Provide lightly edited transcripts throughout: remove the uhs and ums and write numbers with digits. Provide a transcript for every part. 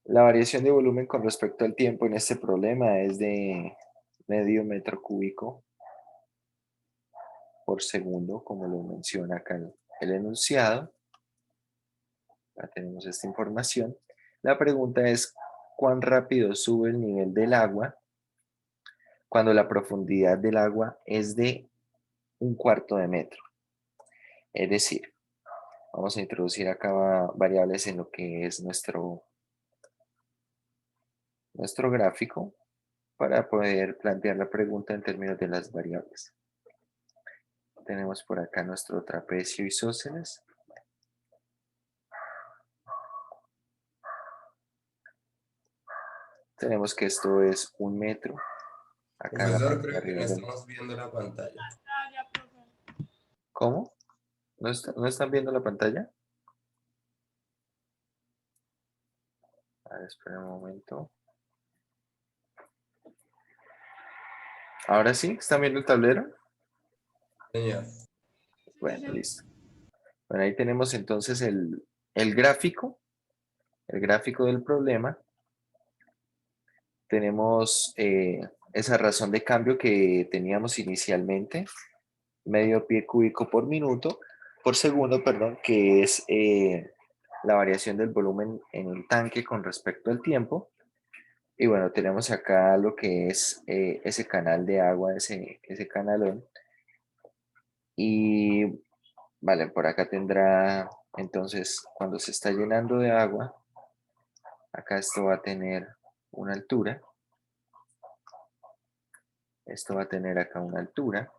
La variación de volumen con respecto al tiempo en este problema es de medio metro cúbico por segundo, como lo menciona acá el enunciado. Ya tenemos esta información. La pregunta es, ¿cuán rápido sube el nivel del agua cuando la profundidad del agua es de un cuarto de metro? Es decir, vamos a introducir acá variables en lo que es nuestro gráfico para poder plantear la pregunta en términos de las variables. Tenemos por acá nuestro trapecio isósceles. Tenemos que esto es un metro. Acá en la Profesor, parte de creo que no arriba del... estamos viendo la pantalla. ¿Cómo? ¿No están viendo la pantalla? A ver, espera un momento. ¿Ahora sí? ¿Están viendo el tablero? Señor. Bueno, listo. Bueno, ahí tenemos entonces el gráfico del problema. Tenemos esa razón de cambio que teníamos inicialmente, medio pie cúbico por segundo, perdón, que es la variación del volumen en el tanque con respecto al tiempo. Y bueno, tenemos acá lo que es ese canal de agua, ese canalón. Y vale, por acá tendrá, entonces, cuando se está llenando de agua, acá esto va a tener una altura. Esto va a tener acá una altura.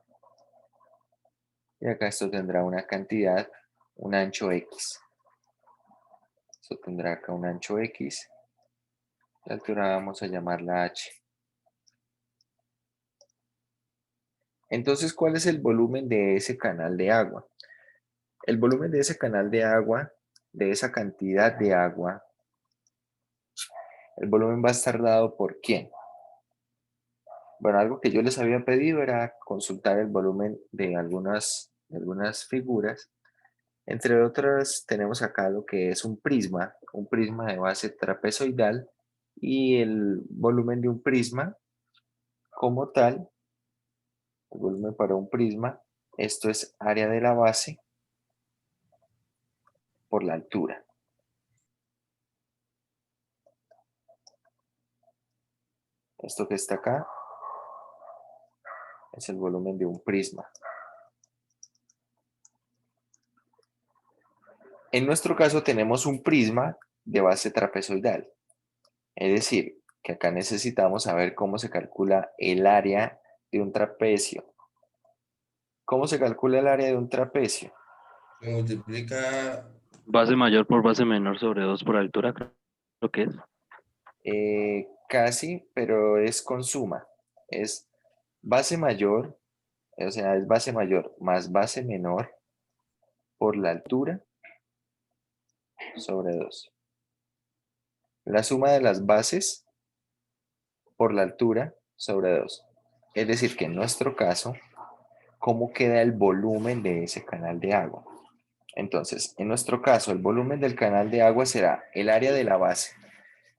Y acá esto tendrá una cantidad, un ancho X. Esto tendrá acá un ancho X. La altura vamos a llamarla H. Entonces, ¿cuál es el volumen de ese canal de agua? El volumen de ese canal de agua, de esa cantidad de agua, el volumen va a estar dado por ¿quién? Bueno, algo que yo les había pedido era consultar el volumen de algunas figuras. Entre otras, tenemos acá lo que es un prisma de base trapezoidal, y el volumen de un prisma como tal, el volumen para un prisma, esto es área de la base por la altura. Esto que está acá es el volumen de un prisma. En nuestro caso tenemos un prisma de base trapezoidal, es decir, que acá necesitamos saber cómo se calcula el área de un trapecio. ¿Cómo se calcula el área de un trapecio? Se multiplica. Base mayor por base menor sobre 2 por altura, creo que es. Casi, pero es con suma. Es base mayor, o sea, es base mayor más base menor por la altura sobre 2. La suma de las bases por la altura sobre 2. Es decir, que en nuestro caso, ¿cómo queda el volumen de ese canal de agua? Entonces, en nuestro caso, el volumen del canal de agua será el área de la base,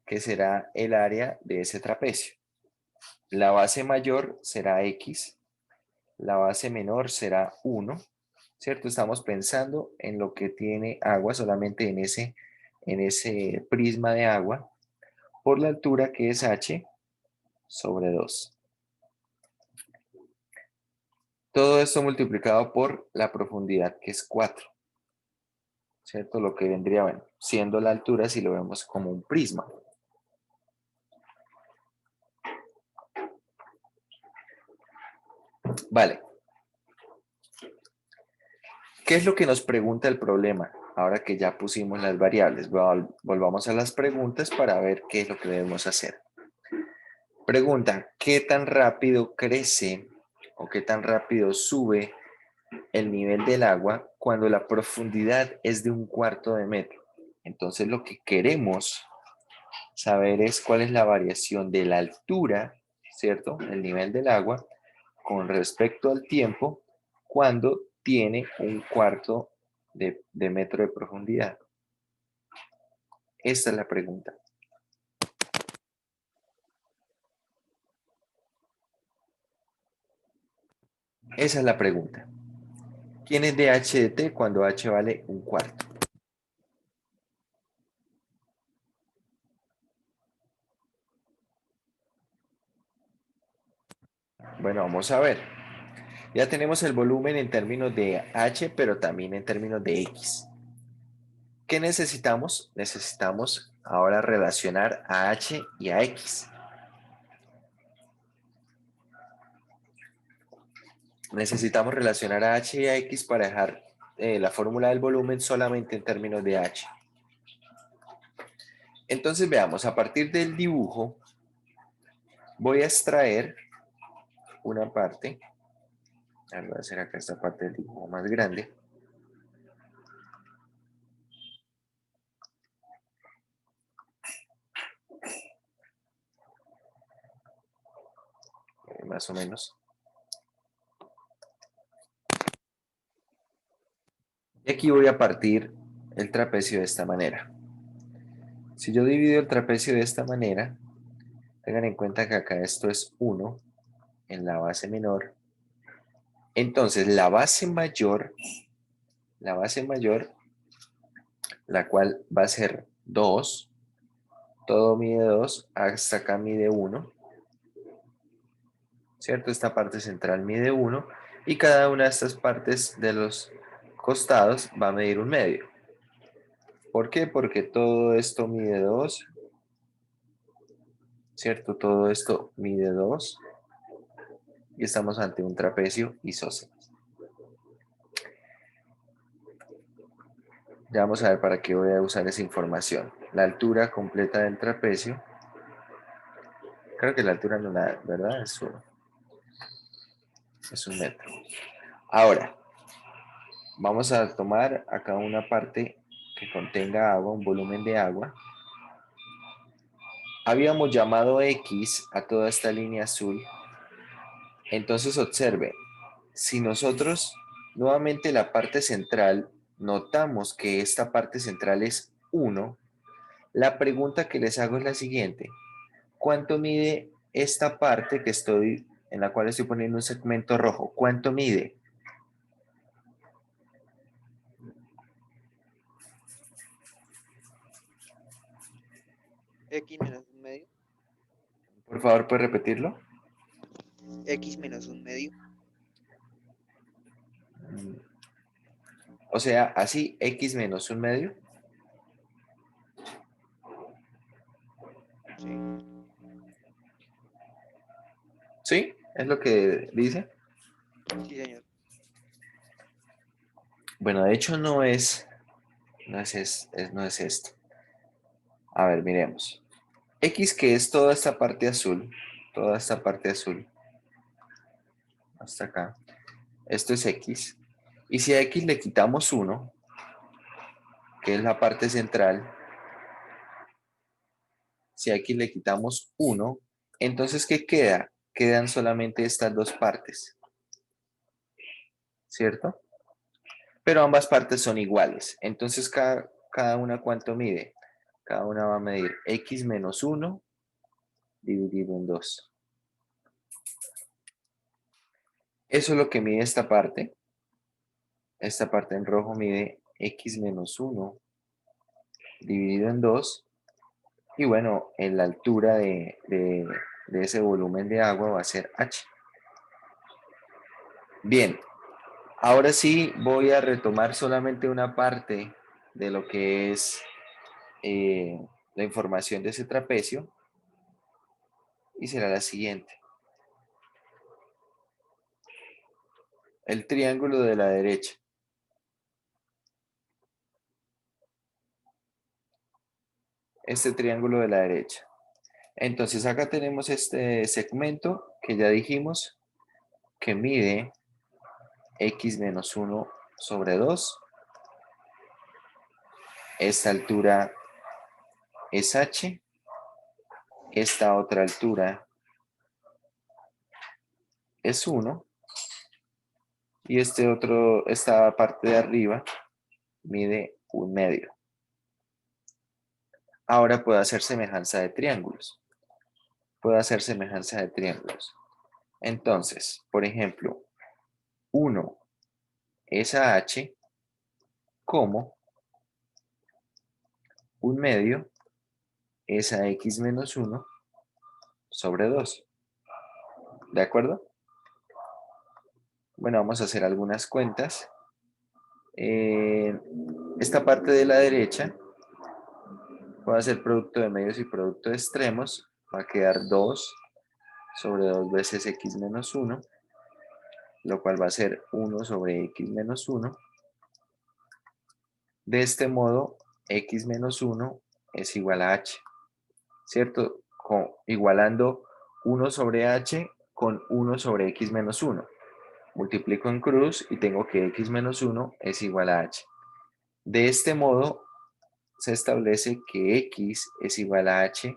que será el área de ese trapecio. La base mayor será X, la base menor será 1, ¿cierto? Estamos pensando en lo que tiene agua, solamente en ese prisma de agua, por la altura que es H sobre 2. Todo esto multiplicado por la profundidad, que es 4, ¿cierto? Lo que vendría, bueno, siendo la altura si lo vemos como un prisma. Vale. ¿Qué es lo que nos pregunta el problema? Ahora que ya pusimos las variables, volvamos a las preguntas para ver qué es lo que debemos hacer. Pregunta, ¿qué tan rápido crece o qué tan rápido sube el nivel del agua cuando la profundidad es de un cuarto de metro? Entonces lo que queremos saber es cuál es la variación de la altura, ¿cierto? El nivel del agua con respecto al tiempo cuando tiene un cuarto de metro de profundidad. Esta es la pregunta. Esa es la pregunta. ¿Quién es de h de t cuando h vale un cuarto? Bueno, vamos a ver. Ya tenemos el volumen en términos de h, pero también en términos de x. ¿Qué necesitamos? Necesitamos ahora relacionar a h y a x. Necesitamos relacionar a h y a x para dejar la fórmula del volumen solamente en términos de h. Entonces veamos, a partir del dibujo voy a extraer una parte. Voy a hacer acá esta parte del dibujo más grande. Más o menos. Y aquí voy a partir el trapecio de esta manera. Si yo divido el trapecio de esta manera, tengan en cuenta que acá esto es 1 en la base menor. Entonces la base mayor, la cual va a ser 2, todo mide 2, hasta acá mide 1, ¿cierto? Esta parte central mide 1 y cada una de estas partes de los costados va a medir 1/2. ¿Por qué? Porque todo esto mide 2, ¿cierto? Todo esto mide 2 y estamos ante un trapecio isósceles. Ya vamos a ver para qué voy a usar esa información. La altura completa del trapecio. Creo que la altura no la, ¿verdad? Es 1 metro. Ahora, vamos a tomar acá una parte que contenga agua, un volumen de agua. Habíamos llamado X a toda esta línea azul. Entonces observe, si nosotros nuevamente la parte central, notamos que esta parte central es 1, la pregunta que les hago es la siguiente. ¿Cuánto mide esta parte en la cual estoy poniendo un segmento rojo? ¿Cuánto mide? X menos un medio. Por favor, ¿puedes repetirlo? X menos un medio. O sea, así, X menos 1/2. Sí. ¿Sí? ¿Es lo que dice? Sí, señor. Bueno, de hecho no es esto. A ver, miremos. X, que es toda esta parte azul, hasta acá. Esto es X. Y si a X le quitamos 1, que es la parte central, si a X le quitamos 1, entonces ¿qué queda? Quedan solamente estas dos partes, ¿cierto? Pero ambas partes son iguales. Entonces, cada una, ¿cuánto mide? Cada una va a medir X menos 1 dividido en 2. Eso es lo que mide esta parte. Esta parte en rojo mide X menos 1 dividido en 2. Y bueno, en la altura de ese volumen de agua va a ser H. Bien, ahora sí voy a retomar solamente una parte de lo que es la información de ese trapecio. Y será la siguiente. El triángulo de la derecha. Este triángulo de la derecha. Entonces acá tenemos este segmento que ya dijimos que mide X menos 1 sobre 2. Esta altura es H. Esta otra altura es 1. Y esta parte de arriba mide 1/2. Ahora puedo hacer semejanza de triángulos. Entonces, por ejemplo, 1 esa h como 1/2 esa x menos 1 sobre 2. ¿De acuerdo? Bueno, vamos a hacer algunas cuentas. Esta parte de la derecha voy a hacer producto de medios y producto de extremos. Va a quedar 2 sobre 2 veces x menos 1, lo cual va a ser 1 sobre x menos 1. De este modo, x menos 1 es igual a h, ¿cierto? Igualando 1 sobre h con 1 sobre x menos 1. Multiplico en cruz y tengo que x menos 1 es igual a h. De este modo, se establece que x es igual a h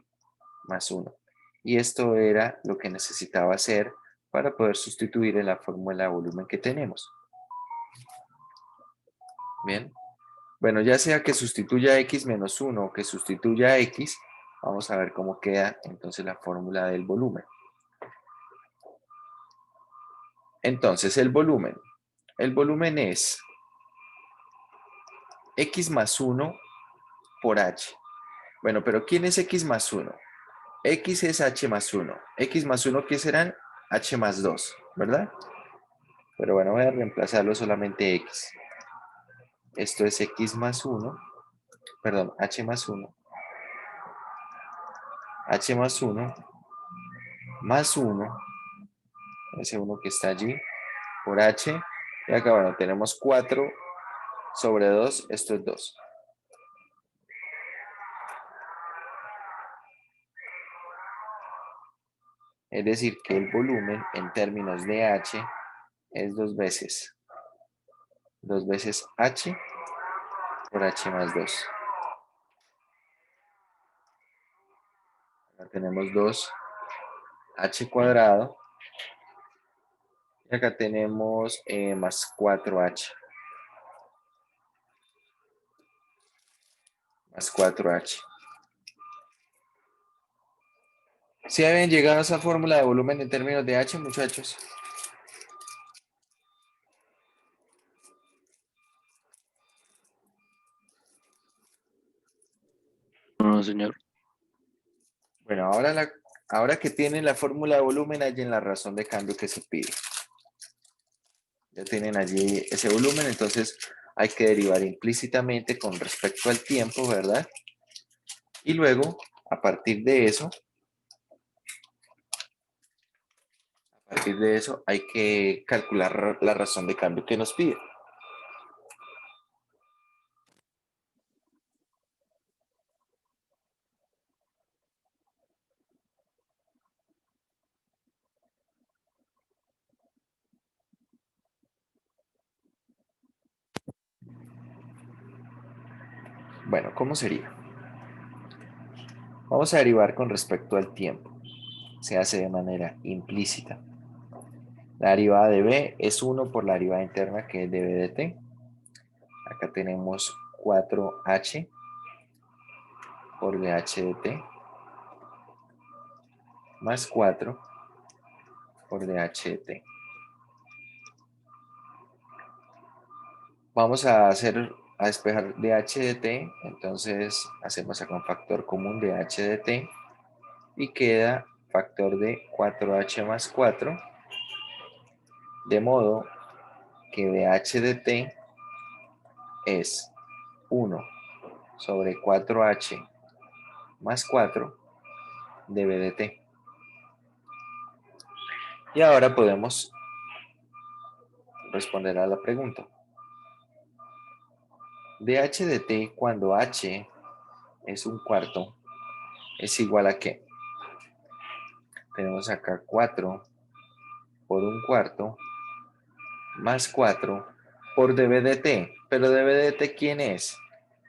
más 1. Y esto era lo que necesitaba hacer para poder sustituir en la fórmula de volumen que tenemos. Bien. Bueno, ya sea que sustituya x menos 1 o que sustituya x, vamos a ver cómo queda entonces la fórmula del volumen. Entonces, el volumen. El volumen es x más 1 por h. Bueno, pero ¿quién es x más 1? X es h más 1. X más 1, ¿qué serán? H más 2, ¿verdad? Pero bueno, voy a reemplazarlo solamente x. Esto es x más 1, perdón, h más 1. H más 1 más 1, ese 1 que está allí, por h. Y acá, bueno, tenemos 4 sobre 2, esto es 2. Es decir, que el volumen en términos de h es 2 veces h por h más 2. Acá tenemos 2h cuadrado. Y acá tenemos más 4h. Más 4h. ¿Sí habían llegado a esa fórmula de volumen en términos de h, muchachos? No, señor. Bueno, ahora que tienen la fórmula de volumen, hallen la razón de cambio que se pide. Ya tienen allí ese volumen, entonces hay que derivar implícitamente con respecto al tiempo, ¿verdad? Y luego, a partir de eso, hay que calcular la razón de cambio que nos pide. Bueno, ¿cómo sería? Vamos a derivar con respecto al tiempo. Se hace de manera implícita. La derivada de b es 1 por la derivada interna, que es db de t. Acá tenemos 4h por dh de t más 4 por dh de t. Vamos a despejar dh de t, entonces hacemos acá un factor común de h de t y queda factor de 4h más 4, de modo que dh de t es 1 sobre 4h más 4 dB de t. Y ahora podemos responder a la pregunta. dH de t cuando h es 1/4 es igual a ¿qué? Tenemos acá 4 por 1/4 más 4 por dB de t. Pero dB de t, ¿quién es?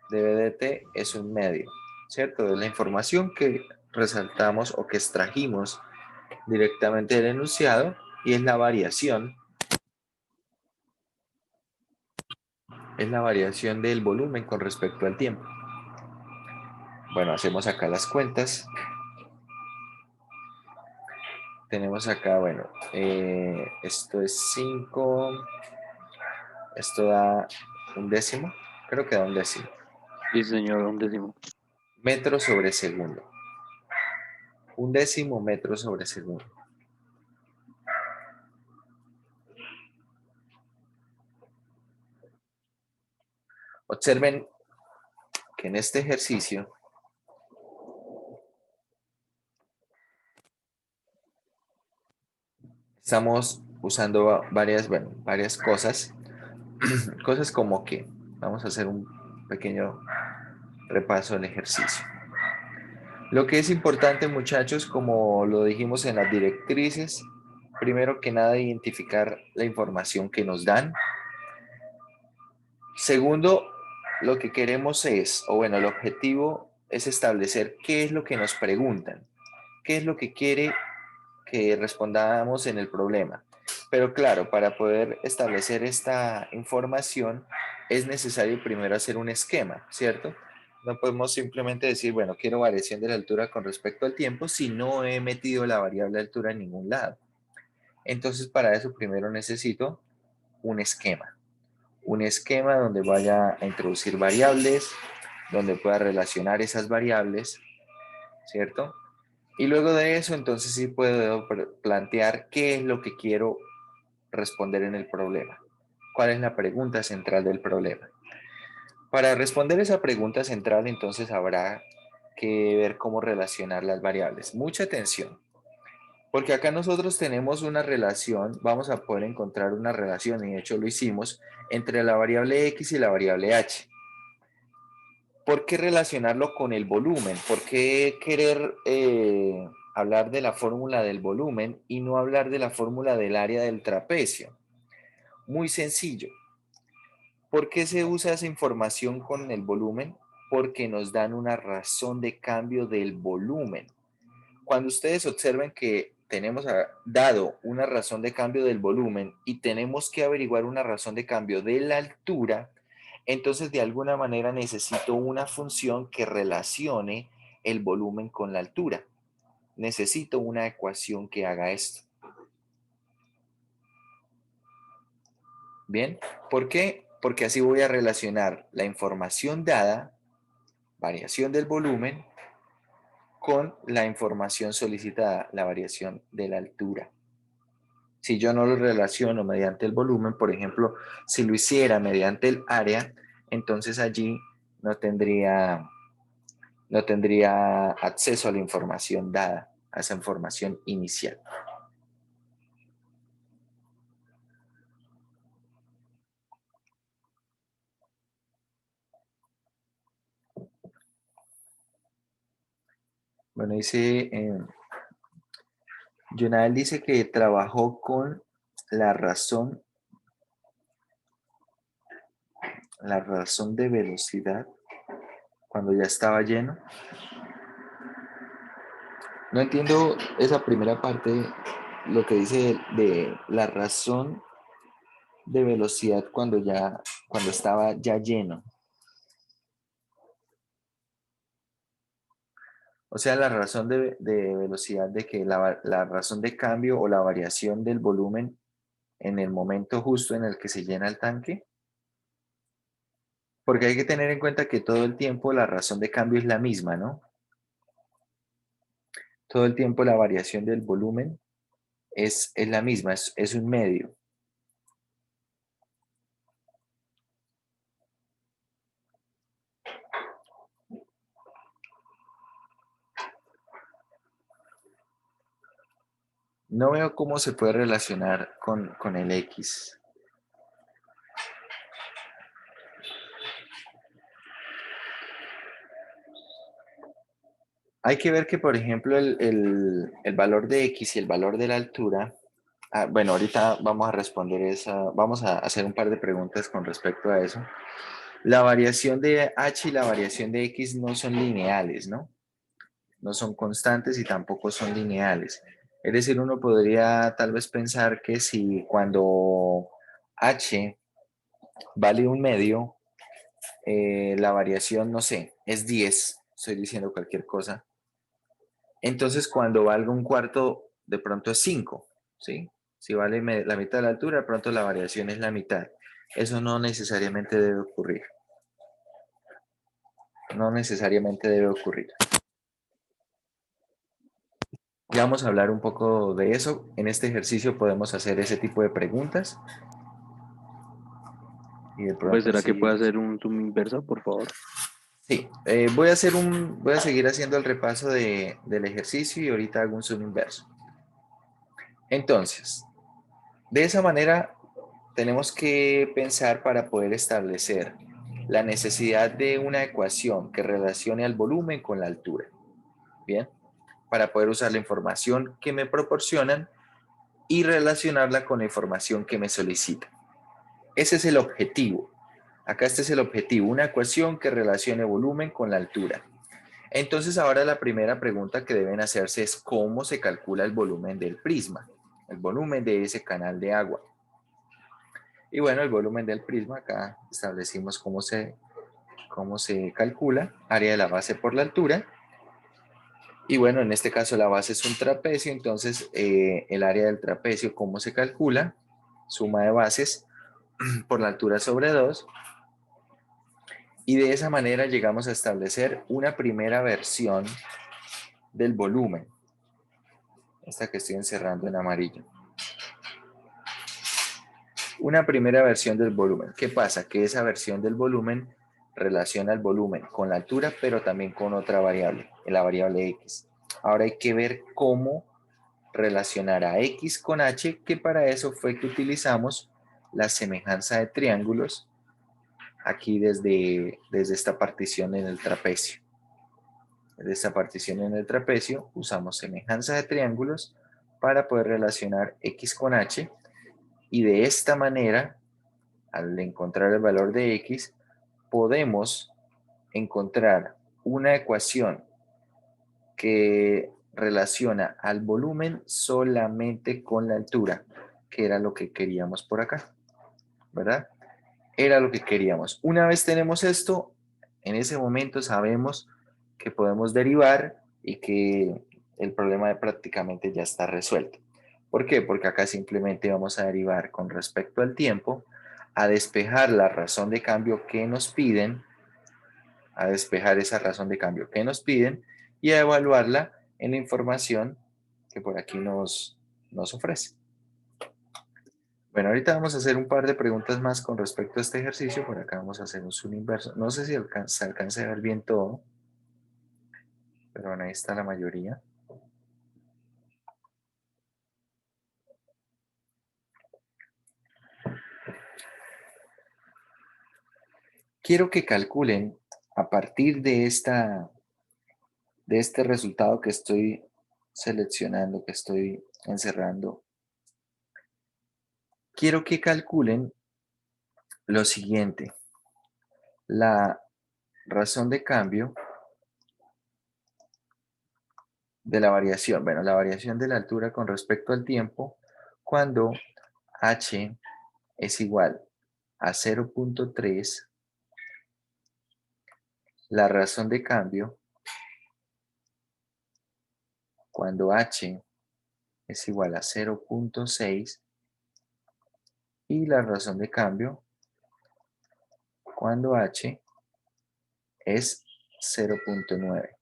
dB de t es 1/2, ¿cierto? Es la información que resaltamos o que extrajimos directamente del enunciado y es la variación. Es la variación del volumen con respecto al tiempo. Bueno, hacemos acá las cuentas. tenemos acá, bueno, esto es 5, esto da un décimo, creo que da un décimo, Sí, señor, un décimo. metro sobre segundo. Un décimo metro sobre segundo. Observen que en este ejercicio estamos usando varias cosas. Cosas como que, vamos a hacer un pequeño repaso del ejercicio. Lo que es importante, muchachos, como lo dijimos en las directrices, primero que nada, identificar la información que nos dan. Segundo, lo que queremos es, o bueno, el objetivo es establecer qué es lo que nos preguntan, qué es lo que quiere que respondamos en el problema. Pero claro, para poder establecer esta información es necesario primero hacer un esquema, ¿cierto? No podemos simplemente decir, bueno, quiero variación de la altura con respecto al tiempo si no he metido la variable altura en ningún lado. Entonces, para eso primero necesito un esquema. Un esquema donde vaya a introducir variables, donde pueda relacionar esas variables, ¿cierto? Y luego de eso, entonces sí puedo plantear qué es lo que quiero responder en el problema. ¿Cuál es la pregunta central del problema? Para responder esa pregunta central, entonces habrá que ver cómo relacionar las variables. Mucha atención, porque acá nosotros tenemos una relación, vamos a poder encontrar una relación, y de hecho lo hicimos, entre la variable x y la variable h. ¿Por qué relacionarlo con el volumen? ¿Por qué querer hablar de la fórmula del volumen y no hablar de la fórmula del área del trapecio? Muy sencillo. ¿Por qué se usa esa información con el volumen? Porque nos dan una razón de cambio del volumen. Cuando ustedes observen que tenemos dado una razón de cambio del volumen y tenemos que averiguar una razón de cambio de la altura, entonces de alguna manera necesito una función que relacione el volumen con la altura. Necesito una ecuación que haga esto. ¿Bien? ¿Por qué? Porque así voy a relacionar la información dada, variación del volumen, con la información solicitada, la variación de la altura. Si yo no lo relaciono mediante el volumen, por ejemplo, si lo hiciera mediante el área, entonces allí no tendría acceso a la información dada, a esa información inicial. Bueno, dice, Jonal dice que trabajó con la razón, la razón de velocidad cuando ya estaba lleno. No entiendo esa primera parte, lo que dice de la razón de velocidad cuando estaba ya lleno. O sea, la razón de velocidad de que la razón de cambio o la variación del volumen en el momento justo en el que se llena el tanque. Porque hay que tener en cuenta que todo el tiempo la razón de cambio es la misma, ¿no? Todo el tiempo la variación del volumen es la misma, es un medio. No veo cómo se puede relacionar con el X. Hay que ver que, por ejemplo, el valor de X y el valor de la altura, bueno, ahorita vamos a responder vamos a hacer un par de preguntas con respecto a eso. La variación de H y la variación de X no son lineales, ¿no? No son constantes y tampoco son lineales. Es decir, uno podría tal vez pensar que si cuando H vale un medio, la variación, no sé, es 10, estoy diciendo cualquier cosa. Entonces, cuando valga un cuarto, de pronto es 5, ¿sí? Si vale la mitad de la altura, de pronto la variación es la mitad. Eso no necesariamente debe ocurrir. No necesariamente debe ocurrir. Ya vamos a hablar un poco de eso. En este ejercicio podemos hacer ese tipo de preguntas. Y de Pues, pronto ¿será que sí. puede hacer un zoom inverso, por favor? Sí, voy a seguir haciendo el repaso del ejercicio y ahorita hago un zoom inverso. Entonces, de esa manera tenemos que pensar para poder establecer la necesidad de una ecuación que relacione al volumen con la altura. Bien, para poder usar la información que me proporcionan y relacionarla con la información que me solicitan. Ese es el objetivo. Acá este es el objetivo, una ecuación que relacione volumen con la altura. Entonces ahora la primera pregunta que deben hacerse es cómo se calcula el volumen del prisma, el volumen de ese canal de agua. Y bueno, el volumen del prisma, acá establecimos cómo se calcula, área de la base por la altura. Y bueno, en este caso la base es un trapecio, entonces el área del trapecio, ¿cómo se calcula? Suma de bases por la altura sobre 2. Y de esa manera llegamos a establecer una primera versión del volumen. Esta que estoy encerrando en amarillo. Una primera versión del volumen. ¿Qué pasa? Que esa versión del volumen relaciona el volumen con la altura, pero también con otra variable, la variable x. Ahora hay que ver cómo relacionar a x con h, que para eso fue que utilizamos la semejanza de triángulos aquí desde esta partición en el trapecio. Desde esta partición en el trapecio usamos semejanza de triángulos para poder relacionar x con h, y de esta manera, al encontrar el valor de x, podemos encontrar una ecuación que relaciona al volumen solamente con la altura, que era lo que queríamos por acá, ¿verdad? Era lo que queríamos. Una vez tenemos esto, en ese momento sabemos que podemos derivar y que el problema prácticamente ya está resuelto. ¿Por qué? Porque acá simplemente vamos a derivar con respecto al tiempo, a despejar la razón de cambio que nos piden, a despejar esa razón de cambio que nos piden y a evaluarla en la información que por aquí nos ofrece. Bueno, ahorita vamos a hacer un par de preguntas más con respecto a este ejercicio. Por acá vamos a hacer un zoom inverso. No sé si se alcanza a ver bien todo, pero bueno, ahí está la mayoría. Quiero que calculen a partir de este resultado que estoy seleccionando, que estoy encerrando. Quiero que calculen lo siguiente. La razón de cambio de la variación. Bueno, la variación de la altura con respecto al tiempo cuando h es igual a 0.3, la razón de cambio cuando h es igual a 0.6 y la razón de cambio cuando h es 0.9.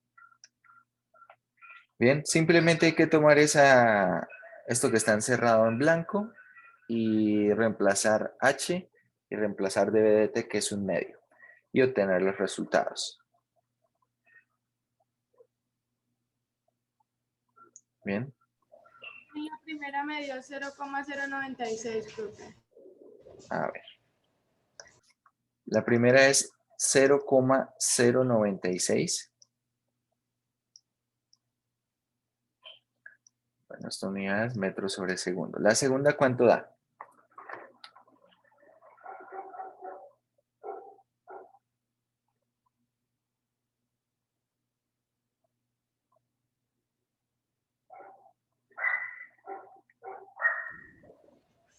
Bien, simplemente hay que tomar esto que está encerrado en blanco y reemplazar h y reemplazar dB dt, que es un medio, y obtener los resultados. Bien. En la primera me dio 0,096, profe. A ver. La primera es 0,096. Bueno, esta unidad es metros sobre segundo. La segunda, ¿cuánto da?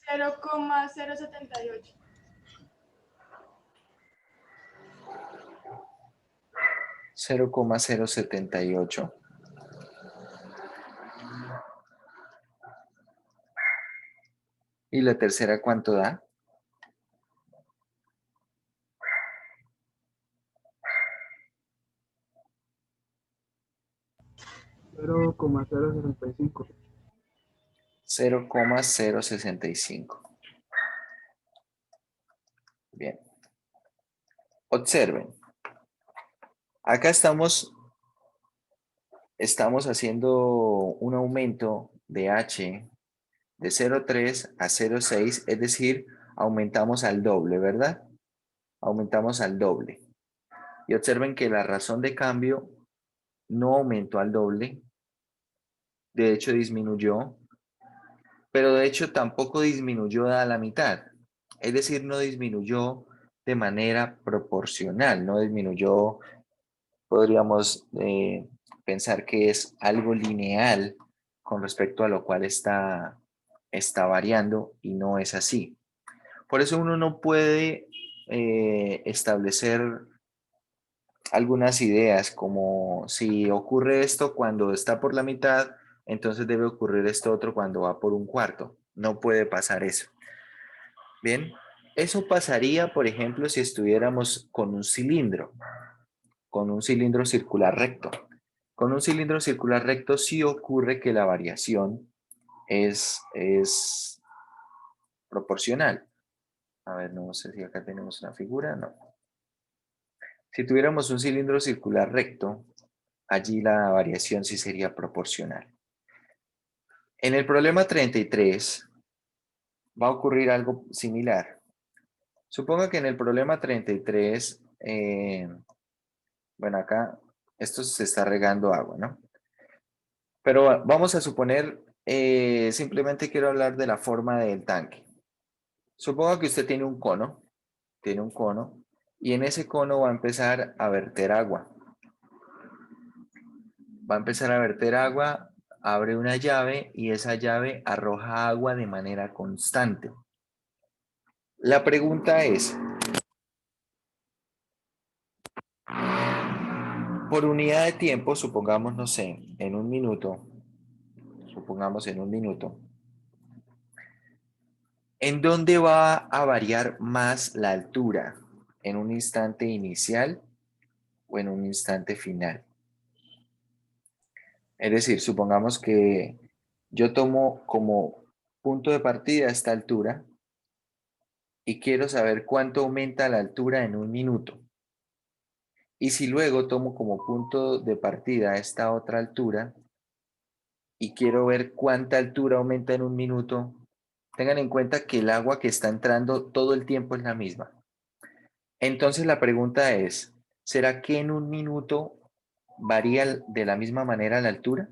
Cero coma 0,078. 0,078. ¿Y la tercera cuánto da? Cero coma cero sesenta y cinco. 0,065. Bien. Observen. Acá estamos haciendo un aumento de h de 0,3 a 0,6, es decir, aumentamos al doble, ¿verdad? Aumentamos al doble. Y observen que la razón de cambio no aumentó al doble, de hecho disminuyó, pero de hecho tampoco disminuyó a la mitad. Es decir, no disminuyó de manera proporcional, no disminuyó, podríamos pensar que es algo lineal con respecto a lo cual está variando y no es así. Por eso uno no puede establecer algunas ideas como si ocurre esto cuando está por la mitad, entonces debe ocurrir esto otro cuando va por un cuarto. No puede pasar eso. Bien, eso pasaría, por ejemplo, si estuviéramos con un cilindro circular recto. Con un cilindro circular recto sí ocurre que la variación es proporcional. A ver, no sé si acá tenemos una figura, no. Si tuviéramos un cilindro circular recto, allí la variación sí sería proporcional. En el problema 33 va a ocurrir algo similar. Suponga que en el problema 33, bueno, acá esto se está regando agua, ¿no? Pero vamos a suponer, simplemente quiero hablar de la forma del tanque. Suponga que usted tiene un cono, y en ese cono va a empezar a verter agua. Va a empezar a verter agua, abre una llave y esa llave arroja agua de manera constante. La pregunta es, por unidad de tiempo, supongamos, no sé, en un minuto, ¿en dónde va a variar más la altura? ¿En un instante inicial o en un instante final? Es decir, supongamos que yo tomo como punto de partida esta altura y quiero saber cuánto aumenta la altura en un minuto. Y si luego tomo como punto de partida esta otra altura y quiero ver cuánta altura aumenta en un minuto, tengan en cuenta que el agua que está entrando todo el tiempo es la misma. Entonces la pregunta es, ¿será que en un minuto varía de la misma manera la altura?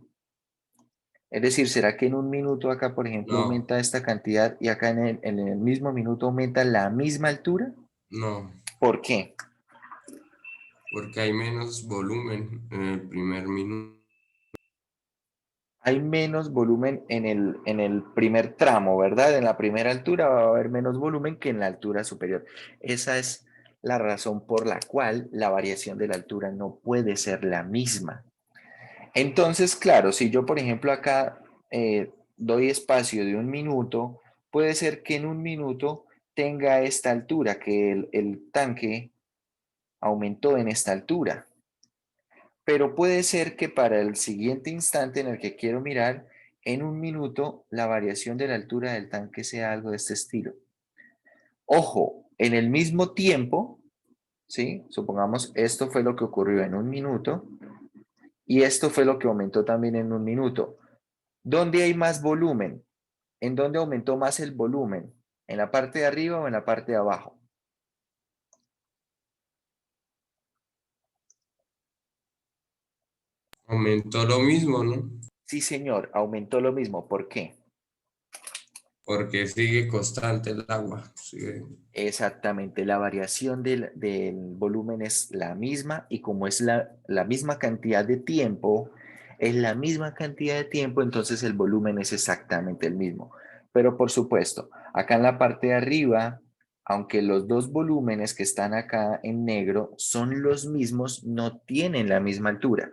Es decir, ¿será que en un minuto acá, por ejemplo, No, aumenta esta cantidad y acá en el mismo minuto aumenta la misma altura? no, ¿Por qué? porque hay menos volumen en el primer minuto. Hay menos volumen en el primer tramo, ¿verdad? En la primera altura va a haber menos volumen que en la altura superior. Esa es la razón por la cual la variación de la altura no puede ser la misma. Entonces, claro, si yo, por ejemplo, acá doy espacio de un minuto, puede ser que en un minuto tenga esta altura, que el tanque aumentó en esta altura. Pero puede ser que para el siguiente instante en el que quiero mirar, en un minuto, la variación de la altura del tanque sea algo de este estilo. Ojo, en el mismo tiempo, ¿sí? Supongamos esto fue lo que ocurrió en un minuto y esto fue lo que aumentó también en un minuto. ¿Dónde hay más volumen? ¿En dónde aumentó más el volumen? ¿En la parte de arriba o en la parte de abajo? Aumentó lo mismo, ¿no? Sí, señor, aumentó lo mismo. ¿Por qué? Porque sigue constante el agua. Exactamente, la variación del volumen es la misma y como es la misma cantidad de tiempo, entonces el volumen es exactamente el mismo. Pero por supuesto, acá en la parte de arriba, aunque los dos volúmenes que están acá en negro son los mismos, no tienen la misma altura.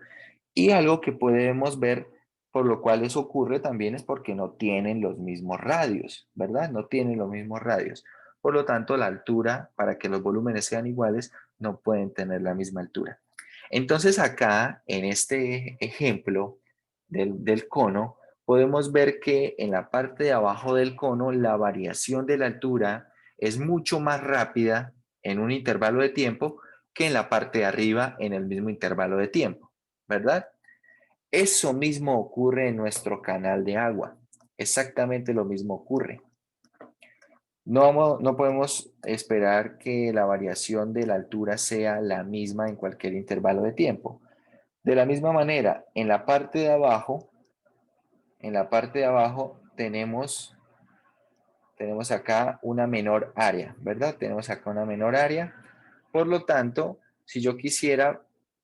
Y algo que podemos ver por lo cual eso ocurre también es porque no tienen los mismos radios, ¿verdad? No tienen los mismos radios. Por lo tanto, la altura, para que los volúmenes sean iguales, no pueden tener la misma altura. Entonces acá, en este ejemplo del cono, podemos ver que en la parte de abajo del cono la variación de la altura es mucho más rápida en un intervalo de tiempo que en la parte de arriba en el mismo intervalo de tiempo, ¿verdad? Eso mismo ocurre en nuestro canal de agua. Exactamente lo mismo ocurre. No podemos esperar que la variación de la altura sea la misma en cualquier intervalo de tiempo. De la misma manera, en la parte de abajo tenemos acá una menor área, ¿verdad? Tenemos acá una menor área. Por lo tanto, si yo quisiera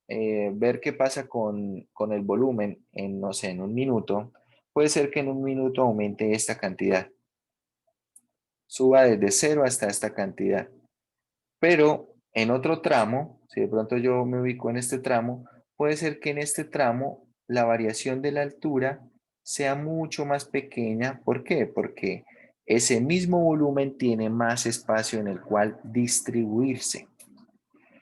ver qué pasa con el volumen en, no sé, en un minuto, puede ser que en un minuto aumente esta cantidad. Suba desde 0 hasta esta cantidad. Pero en otro tramo, si de pronto yo me ubico en este tramo, puede ser que en este tramo la variación de la altura sea mucho más pequeña. ¿Por qué? Porque ese mismo volumen tiene más espacio en el cual distribuirse.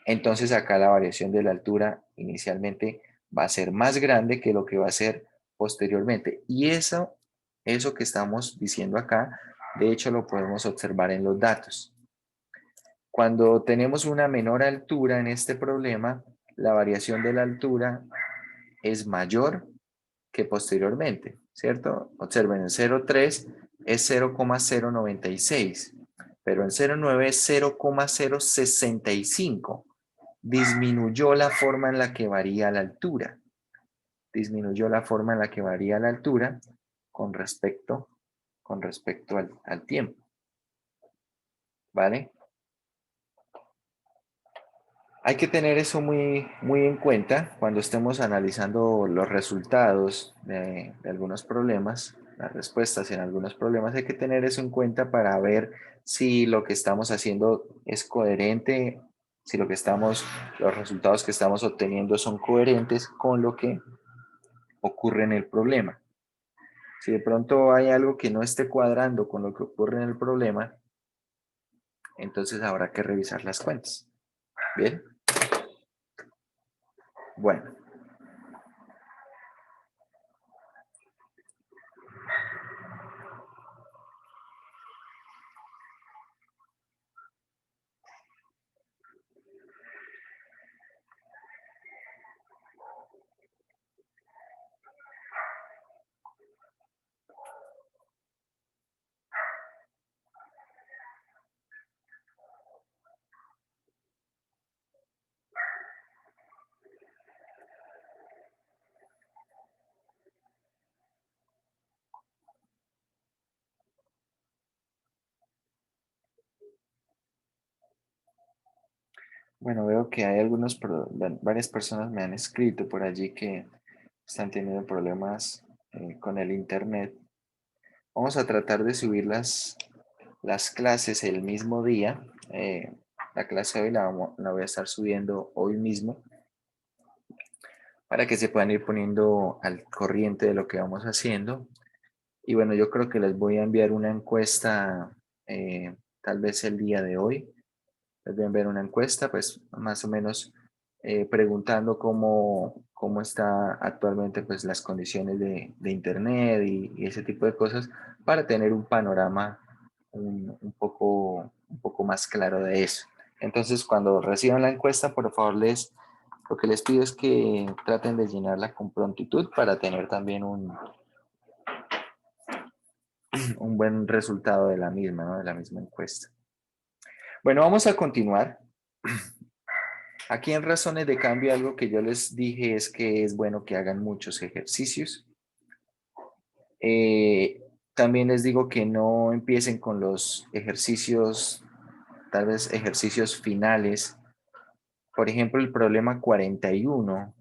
Entonces acá la variación de la altura inicialmente va a ser más grande que lo que va a ser posteriormente. Y eso que estamos diciendo acá, de hecho lo podemos observar en los datos. Cuando tenemos una menor altura en este problema, la variación de la altura es mayor que posteriormente, ¿cierto? Observen, en 0,3 es 0,096, pero en 0,9 es 0,065. Disminuyó la forma en la que varía la altura. Disminuyó la forma en la que varía la altura con respecto al tiempo. ¿Vale? Hay que tener eso muy, muy en cuenta cuando estemos analizando los resultados de algunos problemas, las respuestas en algunos problemas. Hay que tener eso en cuenta para ver si lo que estamos haciendo es coherente, si los resultados que estamos obteniendo son coherentes con lo que ocurre en el problema. Si de pronto hay algo que no esté cuadrando con lo que ocurre en el problema, entonces habrá que revisar las cuentas. ¿Bien? Bueno. Bueno, veo que hay varias personas me han escrito por allí que están teniendo problemas con el internet. Vamos a tratar de subir las clases el mismo día. La clase de hoy la voy a estar subiendo hoy mismo para que se puedan ir poniendo al corriente de lo que vamos haciendo. Y bueno, yo creo que les voy a enviar una encuesta tal vez el día de hoy. Les voy a enviar una encuesta, pues más o menos preguntando cómo está actualmente pues las condiciones de internet y ese tipo de cosas para tener un panorama un poco más claro de eso. Entonces, cuando reciban la encuesta, por favor, lo que les pido es que traten de llenarla con prontitud para tener también un buen resultado de la misma, ¿no? De la misma encuesta. Bueno, vamos a continuar. Aquí en Razones de Cambio, algo que yo les dije es que es bueno que hagan muchos ejercicios. También les digo que no empiecen con los ejercicios, tal vez ejercicios finales. Por ejemplo, el problema 41.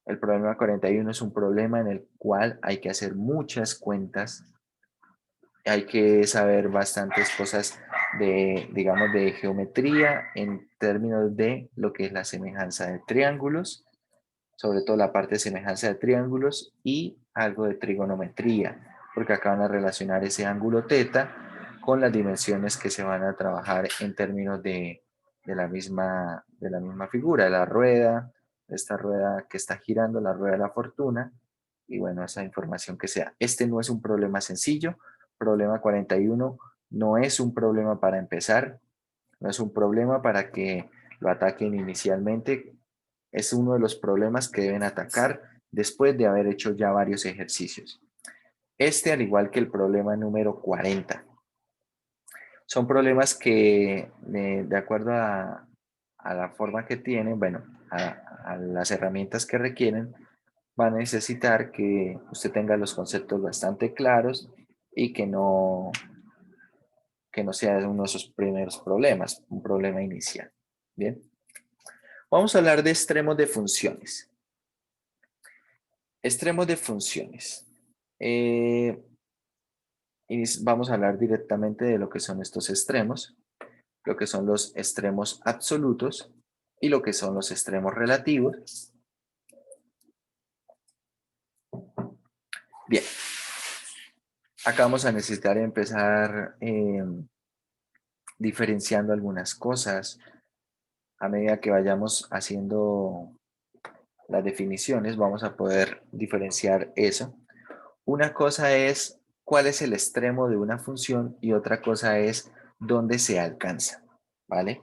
El problema 41 es un problema en el cual hay que hacer muchas cuentas. Hay que saber bastantes cosas digamos, de geometría en términos de lo que es la semejanza de triángulos, sobre todo la parte de semejanza de triángulos, y algo de trigonometría, porque acá van a relacionar ese ángulo teta con las dimensiones que se van a trabajar en términos de la misma figura, la rueda, esta rueda que está girando, la rueda de la fortuna, y bueno, esa información que sea. Este no es un problema sencillo, problema 41 no es un problema para empezar, no es un problema para que lo ataquen inicialmente, es uno de los problemas que deben atacar después de haber hecho ya varios ejercicios. Este, al igual que el problema número 40, son problemas que, de acuerdo a la forma que tienen, bueno, a las herramientas que requieren, van a necesitar que usted tenga los conceptos bastante claros y que no sea uno de esos primeros problemas, un problema inicial. Bien. Vamos a hablar de extremos de funciones. Extremos de funciones. Y vamos a hablar directamente de lo que son estos extremos, lo que son los extremos absolutos y lo que son los extremos relativos. Bien. Acá vamos a necesitar empezar diferenciando algunas cosas. A medida que vayamos haciendo las definiciones, vamos a poder diferenciar eso. Una cosa es cuál es el extremo de una función y otra cosa es dónde se alcanza, ¿vale?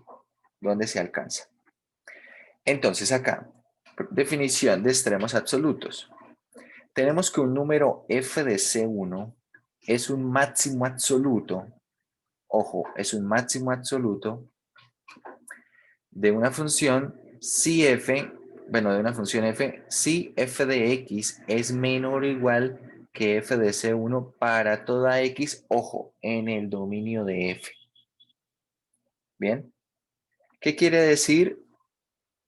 ¿Dónde se alcanza? Entonces acá, definición de extremos absolutos. Tenemos que un número f de C1 es un máximo absoluto, ojo, es un máximo absoluto de una función si f, bueno, de una función f, si f de x es menor o igual que f de C1 para toda x, ojo, en el dominio de f. Bien, ¿qué quiere decir?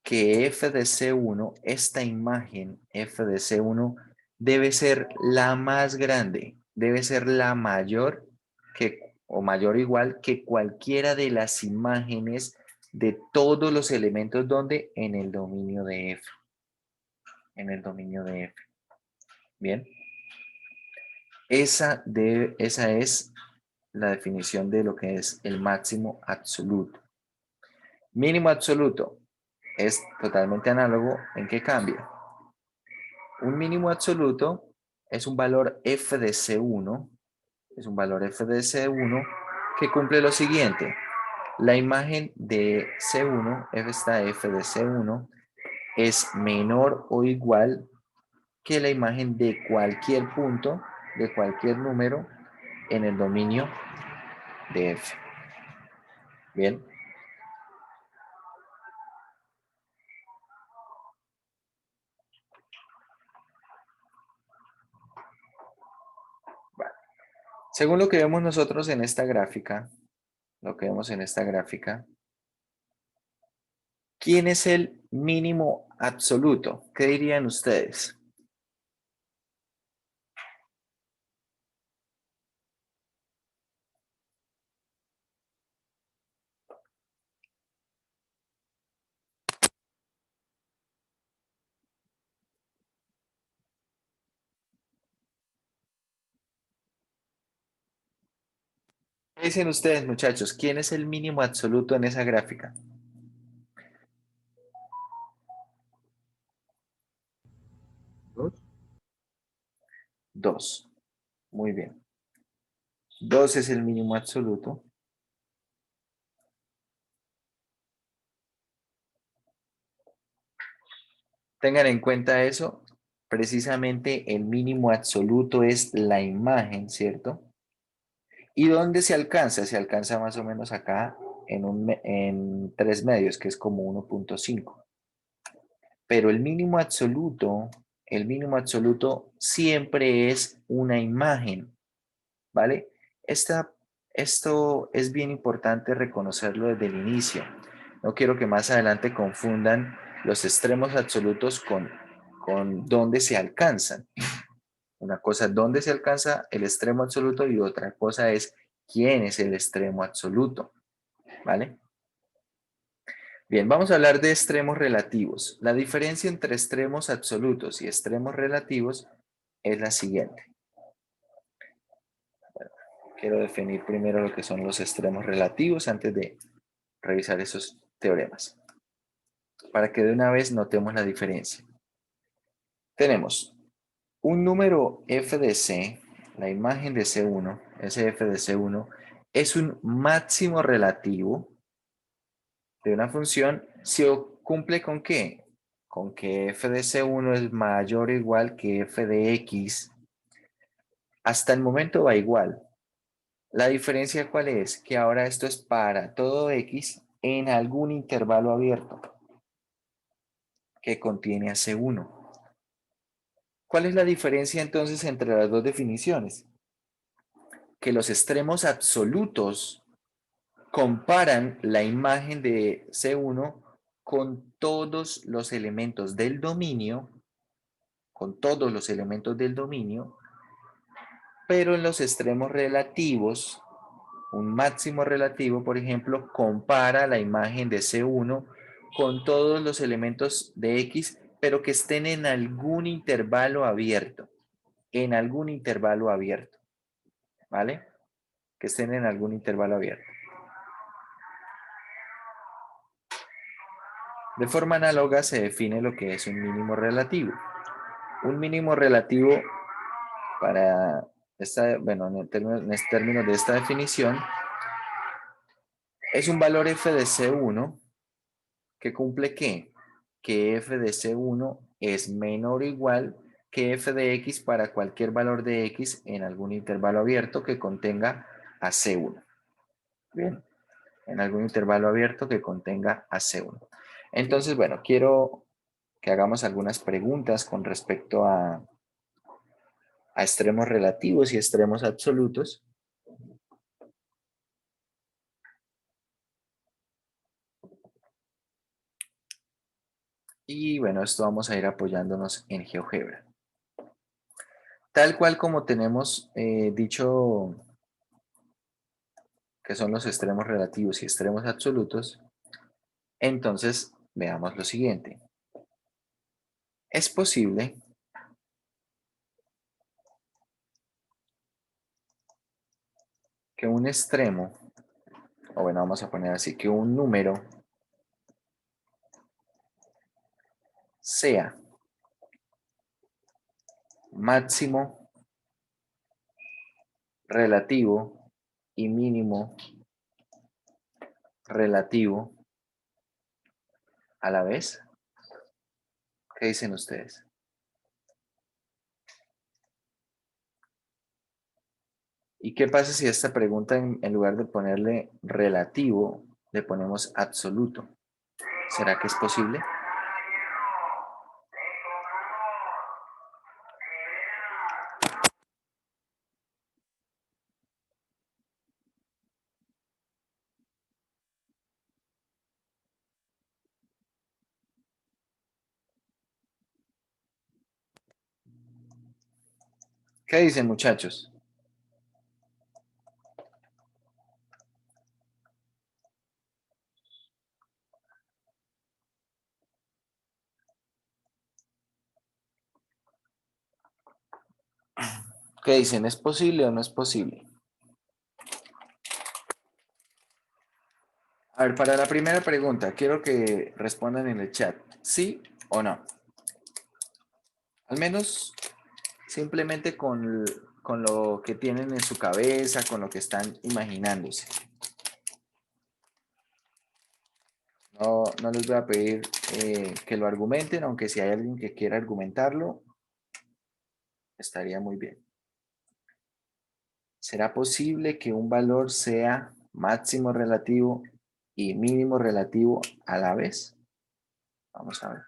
Que f de C1, esta imagen f de C1 debe ser la más grande, debe ser la mayor que, o mayor o igual que cualquiera de las imágenes de todos los elementos donde en el dominio de f. En el dominio de f. Bien. Esa es la definición de lo que es el máximo absoluto. Mínimo absoluto es totalmente análogo. ¿En qué cambia? Un mínimo absoluto es un valor f de C1, es un valor f de C1 que cumple lo siguiente. La imagen de C1, esta f de C1, es menor o igual que la imagen de cualquier punto, de cualquier número en el dominio de f. Bien. Bueno. Según lo que vemos nosotros en esta gráfica, ¿quién es el mínimo absoluto? ¿Qué dirían ustedes? ¿Qué dicen ustedes, muchachos? ¿Quién es el mínimo absoluto en esa gráfica? 2. 2. Muy bien. 2 es el mínimo absoluto. Tengan en cuenta eso. Precisamente el mínimo absoluto es la imagen, ¿cierto? ¿Y dónde se alcanza? Se alcanza más o menos acá en 3 medios, que es como 1.5. Pero el mínimo absoluto siempre es una imagen, ¿vale? Esto es bien importante reconocerlo desde el inicio. No quiero que más adelante confundan los extremos absolutos con dónde se alcanzan. Una cosa es dónde se alcanza el extremo absoluto y otra cosa es quién es el extremo absoluto, ¿vale? Bien, vamos a hablar de extremos relativos. La diferencia entre extremos absolutos y extremos relativos es la siguiente. Bueno, quiero definir primero lo que son los extremos relativos antes de revisar esos teoremas, para que de una vez notemos la diferencia. Tenemos un número f de c, la imagen de C1, ese f de C1, es un máximo relativo de una función si cumple con qué? Con que f de C1 es mayor o igual que f de x. Hasta el momento va igual. La diferencia ¿cuál es? Que ahora esto es para todo x en algún intervalo abierto que contiene a C1. ¿Cuál es la diferencia entonces entre las dos definiciones? Que los extremos absolutos comparan la imagen de C1 con todos los elementos del dominio, pero en los extremos relativos, un máximo relativo, por ejemplo, compara la imagen de C1 con todos los elementos de X, pero que estén en algún intervalo abierto, ¿vale? Que estén en algún intervalo abierto. De forma análoga se define lo que es un mínimo relativo. Un mínimo relativo para en términos de esta definición es un valor f de C1 que cumple ¿qué? Que f de C1 es menor o igual que f de x para cualquier valor de x en algún intervalo abierto que contenga a C1. Bien, en algún intervalo abierto que contenga a C1. Entonces, bueno, quiero que hagamos algunas preguntas con respecto a extremos relativos y extremos absolutos. Y bueno, esto vamos a ir apoyándonos en GeoGebra. Tal cual como tenemos dicho que son los extremos relativos y extremos absolutos, entonces veamos lo siguiente. Es posible que un extremo, o bueno, vamos a poner así, que un número sea máximo relativo y mínimo relativo a la vez. ¿Qué dicen ustedes? ¿Y qué pasa si a esta pregunta en lugar de ponerle relativo, le ponemos absoluto? ¿Será que es posible? ¿Qué dicen, muchachos? ¿Qué dicen? ¿Es posible o no es posible? A ver, para la primera pregunta, quiero que respondan en el chat, ¿sí o no? Al menos simplemente con lo que tienen en su cabeza, con lo que están imaginándose. No les voy a pedir que lo argumenten, aunque si hay alguien que quiera argumentarlo, estaría muy bien. ¿Será posible que un valor sea máximo relativo y mínimo relativo a la vez? Vamos a ver.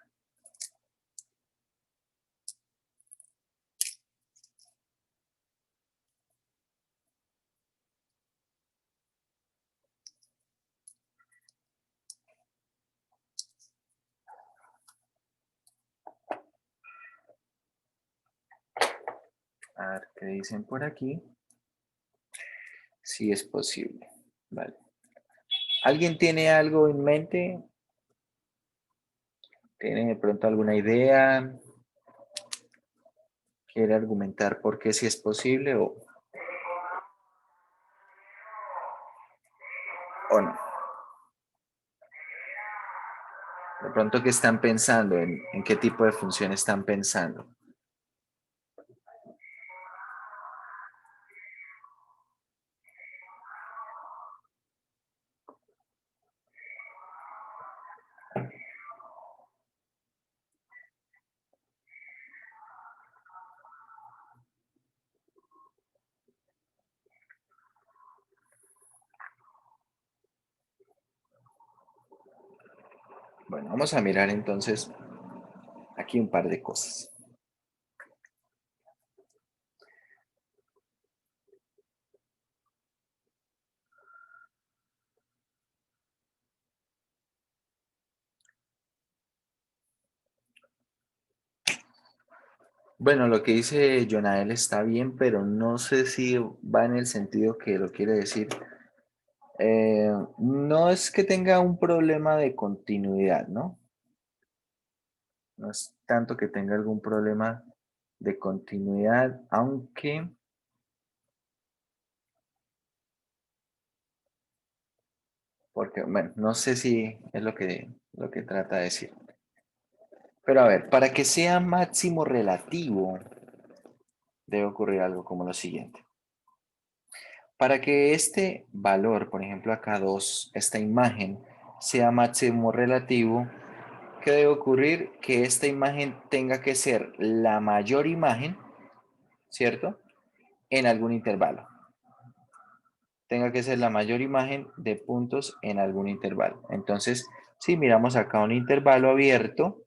A ver qué dicen por aquí. Sí es posible. Vale. ¿Alguien tiene algo en mente? ¿Tiene de pronto alguna idea? quiere argumentar por qué si es posible o no. De pronto, ¿qué están pensando? ¿En qué tipo de función están pensando? Bueno, vamos a mirar entonces aquí un par de cosas. Bueno, lo que dice Jonael está bien, pero no sé si va en el sentido que lo quiere decir. No es que tenga un problema de continuidad, ¿no? No es tanto que tenga algún problema de continuidad, aunque, porque, bueno, no sé si es lo que trata de decir. Pero a ver, para que sea máximo relativo, debe ocurrir algo como lo siguiente. Para que este valor, por ejemplo acá 2, esta imagen, sea máximo relativo, ¿qué debe ocurrir? Que esta imagen tenga que ser la mayor imagen, ¿cierto? En algún intervalo. Tenga que ser la mayor imagen de puntos en algún intervalo. Entonces, si miramos acá un intervalo abierto,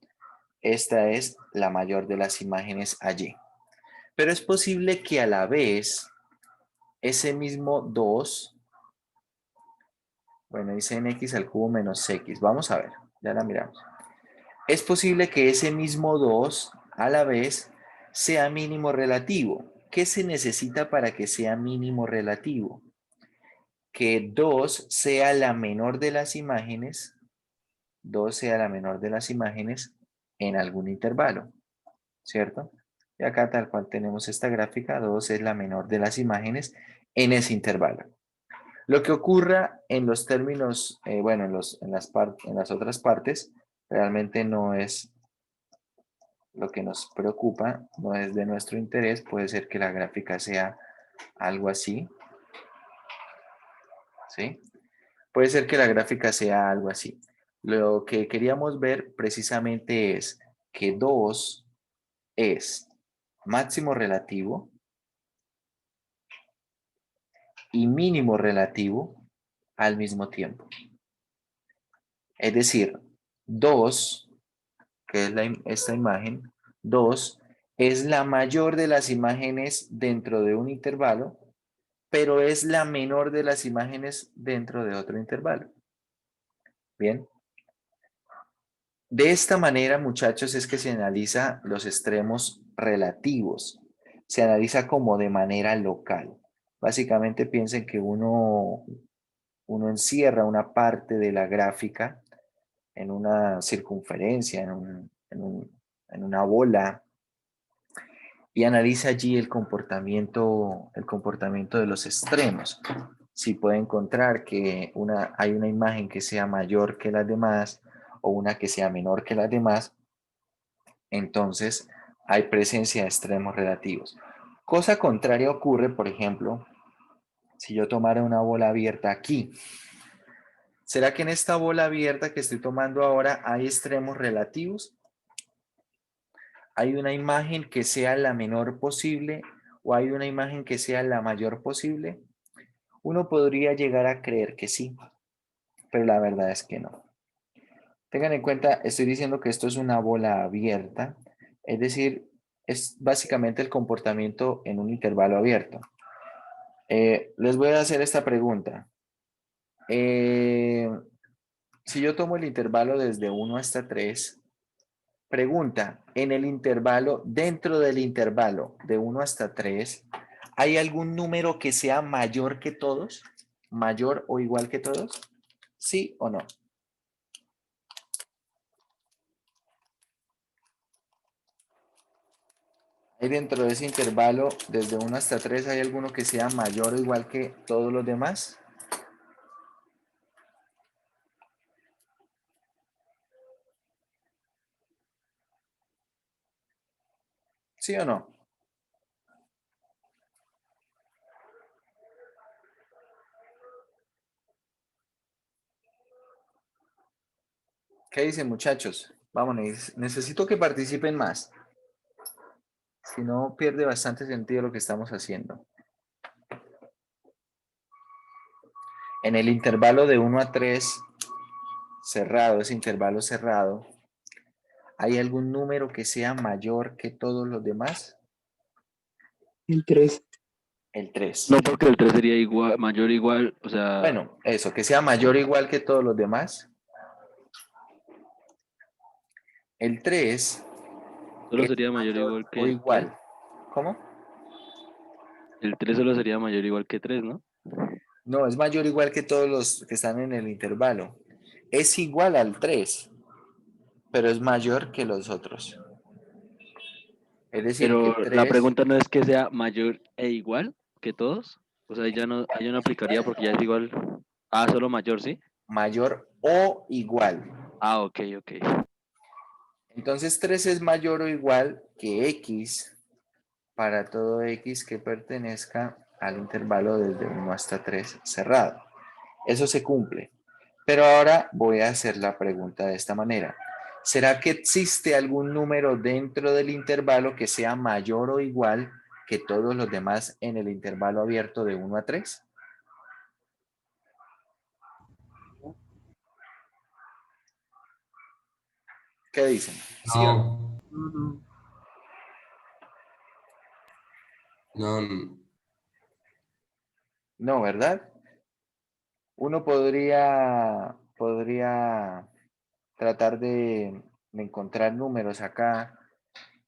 esta es la mayor de las imágenes allí. Pero es posible que a la vez ese mismo 2, bueno, dice en x al cubo menos x. Vamos a ver, ya la miramos. Es posible que ese mismo 2 a la vez sea mínimo relativo. ¿Qué se necesita para que sea mínimo relativo? Que 2 sea la menor de las imágenes, 2 sea la menor de las imágenes en algún intervalo, ¿cierto? Y acá tal cual tenemos esta gráfica, 2 es la menor de las imágenes en ese intervalo. Lo que ocurra en los términos, bueno, en las otras partes, realmente no es lo que nos preocupa, no es de nuestro interés. Puede ser que la gráfica sea algo así, ¿sí? Puede ser que la gráfica sea algo así. Lo que queríamos ver precisamente es que 2 es máximo relativo y mínimo relativo al mismo tiempo. Es decir, 2, que es esta imagen, 2 es la mayor de las imágenes dentro de un intervalo, pero es la menor de las imágenes dentro de otro intervalo. Bien. De esta manera, muchachos, es que se analiza los extremos relativos. Se analiza como de manera local. Básicamente piensen que uno encierra una parte de la gráfica en una circunferencia, en una bola, y analiza allí el comportamiento de los extremos. Si puede encontrar que hay una imagen que sea mayor que las demás o una que sea menor que las demás, entonces hay presencia de extremos relativos. Cosa contraria ocurre, por ejemplo, si yo tomara una bola abierta aquí. ¿Será que en esta bola abierta que estoy tomando ahora hay extremos relativos? ¿Hay una imagen que sea la menor posible o hay una imagen que sea la mayor posible? Uno podría llegar a creer que sí, pero la verdad es que no. Tengan en cuenta, estoy diciendo que esto es una bola abierta, es decir, es básicamente el comportamiento en un intervalo abierto. Les voy a hacer esta pregunta. Si yo tomo el intervalo desde 1 hasta 3, pregunta, en el intervalo, dentro del intervalo de 1 hasta 3, ¿hay algún número que sea mayor que todos? ¿Mayor o igual que todos? ¿Sí o no? Y dentro de ese intervalo, desde 1 hasta 3, ¿hay alguno que sea mayor o igual que todos los demás? ¿Sí o no? ¿Qué dicen, muchachos? Vamos, necesito que participen más. Si no, pierde bastante sentido lo que estamos haciendo. En el intervalo de 1 a 3, cerrado, ese intervalo cerrado, ¿hay algún número que sea mayor que todos los demás? El 3. El 3. No, porque el 3 sería igual, mayor o igual, o sea, Bueno, eso, que sea mayor o igual que todos los demás. El 3 solo es sería mayor o mayor igual o que ¿qué? igual. ¿Cómo? El 3 solo sería mayor o igual que 3, ¿no? No, es mayor o igual que todos los que están en el intervalo. Es igual al 3, pero es mayor que los otros. Es decir, que Pero la 3 pregunta no es que sea mayor e igual que todos. O sea, ahí ya no aplicaría porque ya es igual. Ah, solo mayor, ¿sí? mayor o igual. Ah, ok, ok. Entonces 3 es mayor o igual que x para todo x que pertenezca al intervalo desde 1 hasta 3 cerrado. Eso se cumple. Pero ahora voy a hacer la pregunta de esta manera. ¿Será que existe algún número dentro del intervalo que sea mayor o igual que todos los demás en el intervalo abierto de 1 a 3? ¿Qué dicen? ¿Sí o no? No, No, no. no, No, ¿verdad? Uno podría tratar de encontrar números acá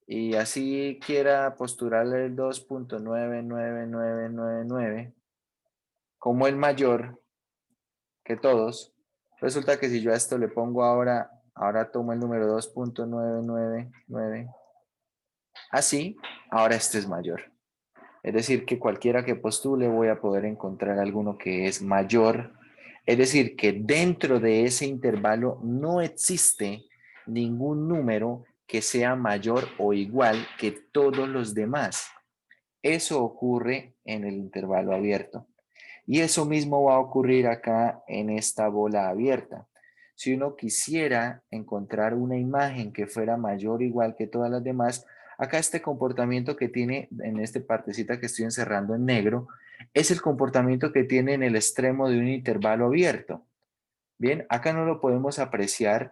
y así quiera postularle el 2.99999 como el mayor que todos. Resulta que si yo a esto le pongo ahora tomo el número 2.999, así, ahora este es mayor. Es decir, que cualquiera que postule voy a poder encontrar alguno que es mayor. Es decir, que dentro de ese intervalo no existe ningún número que sea mayor o igual que todos los demás. Eso ocurre en el intervalo abierto. Y eso mismo va a ocurrir acá en esta bola abierta. Si uno quisiera encontrar una imagen que fuera mayor o igual que todas las demás, acá este comportamiento que tiene en esta partecita que estoy encerrando en negro, es el comportamiento que tiene en el extremo de un intervalo abierto. Bien, acá no lo podemos apreciar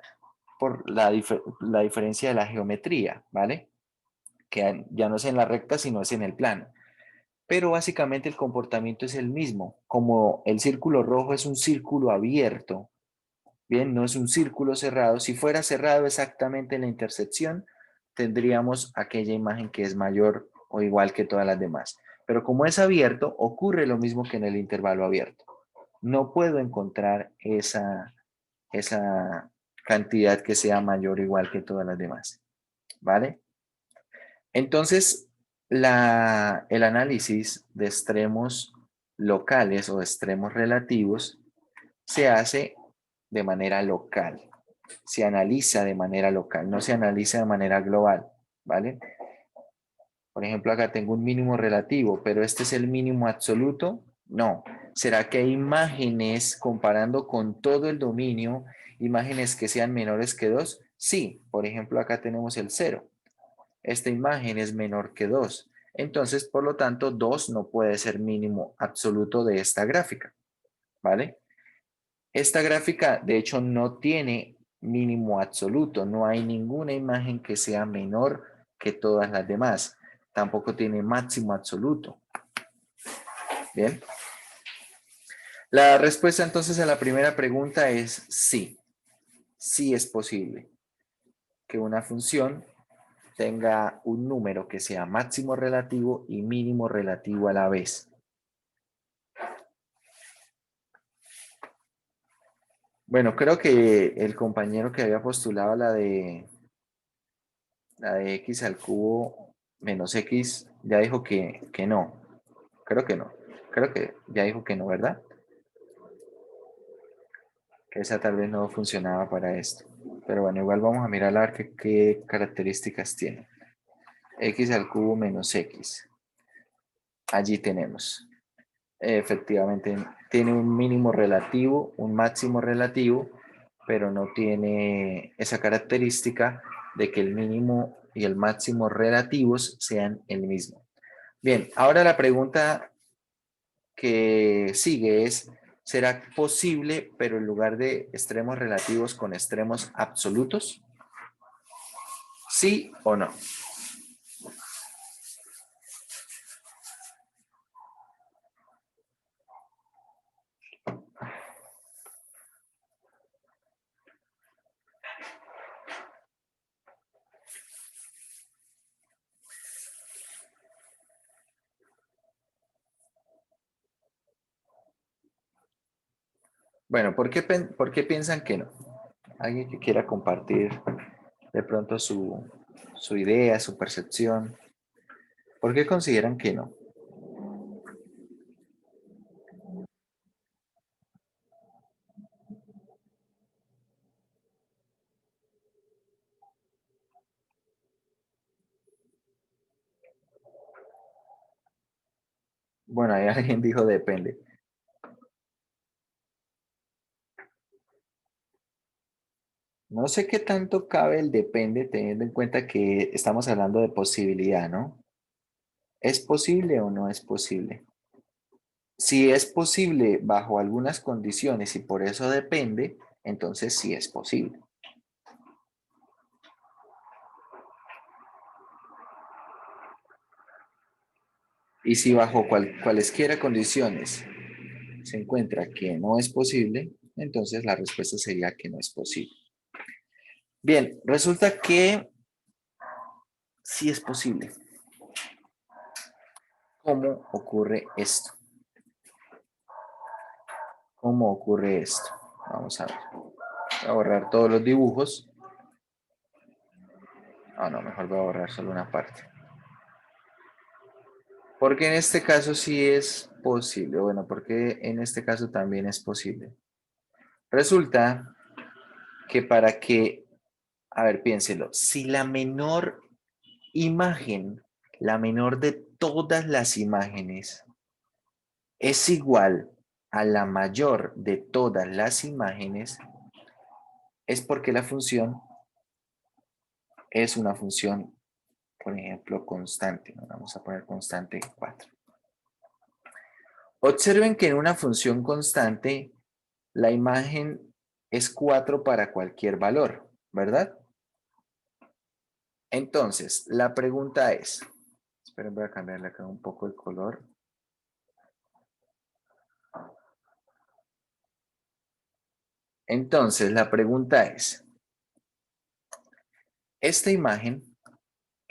por la diferencia de la geometría, ¿vale? Que ya no es en la recta, sino es en el plano. Pero básicamente el comportamiento es el mismo. Como el círculo rojo es un círculo abierto, bien, no es un círculo cerrado. Si fuera cerrado exactamente en la intersección, tendríamos aquella imagen que es mayor o igual que todas las demás. Pero como es abierto, ocurre lo mismo que en el intervalo abierto. No puedo encontrar esa cantidad que sea mayor o igual que todas las demás. ¿Vale? Entonces, el análisis de extremos locales o extremos relativos se hace de manera local, se analiza de manera local, no se analiza de manera global, ¿vale? Por ejemplo, acá tengo un mínimo relativo, pero este es el mínimo absoluto. No. ¿Será que hay imágenes comparando con todo el dominio, imágenes que sean menores que 2? Sí. Por ejemplo, acá tenemos el 0. Esta imagen es menor que 2. Entonces, por lo tanto, 2 no puede ser mínimo absoluto de esta gráfica, ¿vale? Esta gráfica, de hecho, no tiene mínimo absoluto. No hay ninguna imagen que sea menor que todas las demás. Tampoco tiene máximo absoluto. Bien. La respuesta entonces a la primera pregunta es sí. Sí es posible que una función tenga un número que sea máximo relativo y mínimo relativo a la vez. Bueno, creo que el compañero que había postulado la de x al cubo menos x ya dijo que no. Creo que no. Creo que ya dijo que no, ¿verdad? Que esa tal vez no funcionaba para esto. Pero bueno, igual vamos a mirar a ver qué características tiene. X al cubo menos x. Allí tenemos. Efectivamente, tiene un mínimo relativo, un máximo relativo, pero no tiene esa característica de que el mínimo y el máximo relativos sean el mismo. Bien, ahora la pregunta que sigue es, ¿será posible, pero en lugar de extremos relativos con extremos absolutos? ¿Sí o no? Bueno, por qué piensan que no? Alguien que quiera compartir de pronto su idea, su percepción. ¿Por qué consideran que no? Bueno, ahí alguien dijo depende. No sé qué tanto cabe el depende teniendo en cuenta que estamos hablando de posibilidad, ¿no? ¿Es posible o no es posible? Si es posible bajo algunas condiciones y por eso depende, entonces sí es posible. Y si bajo cualesquiera condiciones se encuentra que no es posible, entonces la respuesta sería que no es posible. Bien, resulta que sí es posible. ¿Cómo ocurre esto? ¿Cómo ocurre esto? Vamos a ver. Voy a borrar todos los dibujos. Ah, no, mejor voy a borrar solo una parte. Porque en este caso sí es posible. Bueno, porque en este caso también es posible. Resulta que para que, a ver, piénselo, si la menor imagen, la menor de todas las imágenes, es igual a la mayor de todas las imágenes, es porque la función es una función, por ejemplo, constante. Vamos a poner constante 4. Observen que en una función constante, la imagen es 4 para cualquier valor, ¿verdad? Entonces, la pregunta es, esperen, voy a cambiarle acá un poco el color. Entonces, la pregunta es, esta imagen,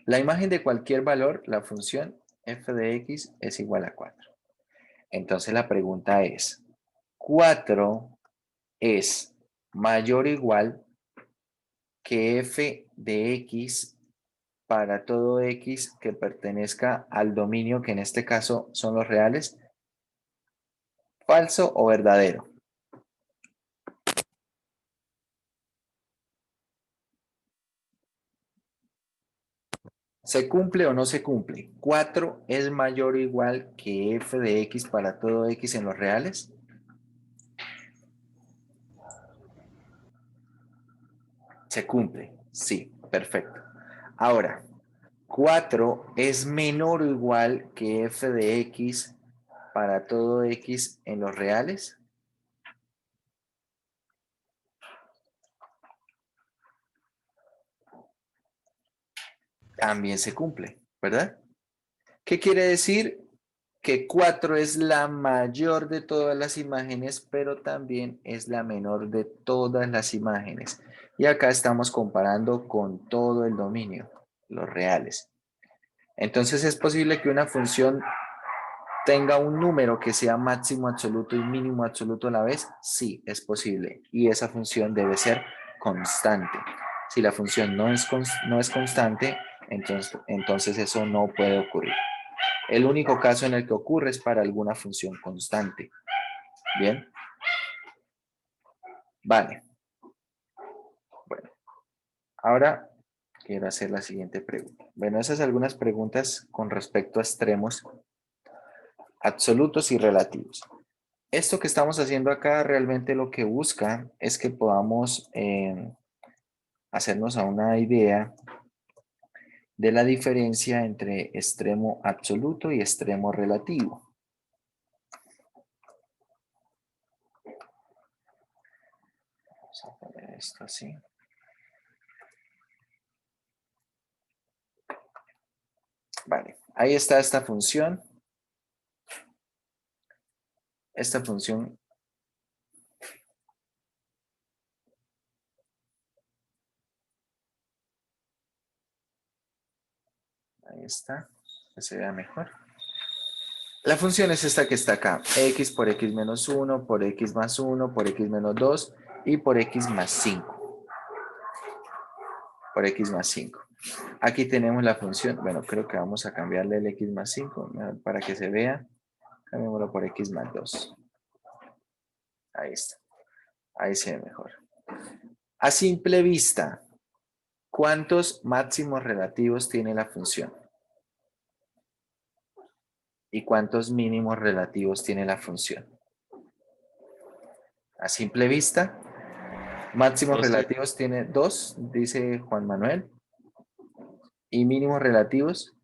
la imagen de cualquier valor, la función f de x es igual a 4. Entonces, la pregunta es, 4 es mayor o igual que f de x para todo x que pertenezca al dominio, que en este caso son los reales, falso o verdadero. ¿Se cumple o no se cumple? ¿4 es mayor o igual que f de x para todo x en los reales? Se cumple, sí, perfecto. Ahora, 4 es menor o igual que f de x para todo x en los reales. También se cumple, ¿verdad? ¿Qué quiere decir? Que 4 es la mayor de todas las imágenes, pero también es la menor de todas las imágenes. Y acá estamos comparando con todo el dominio, los reales. Entonces es posible que una función tenga un número que sea máximo absoluto y mínimo absoluto a la vez. Sí, es posible. Y esa función debe ser constante. Si la función no es constante, Entonces eso no puede ocurrir. El único caso en el que ocurre es para alguna función constante. ¿Bien? Vale. Bueno, ahora quiero hacer la siguiente pregunta. Bueno, esas son algunas preguntas con respecto a extremos absolutos y relativos. Esto que estamos haciendo acá realmente lo que busca es que podamos hacernos a una idea de la diferencia entre extremo absoluto y extremo relativo. Vamos a poner esto así. Vale, ahí está esta función. Esta función ahí está, que se vea mejor. La función es esta que está acá, x por x menos 1, por x más 1, por x menos 2 y por x más 5. Por x más 5. Aquí tenemos la función, bueno, creo que vamos a cambiarle el x más 5 para que se vea. Cambiémoslo por x más 2. Ahí está. Ahí se ve mejor. A simple vista, ¿cuántos máximos relativos tiene la función? ¿Y cuántos mínimos relativos tiene la función? A simple vista, máximos 12. relativos tiene 2, dice Juan Manuel. Y mínimos relativos,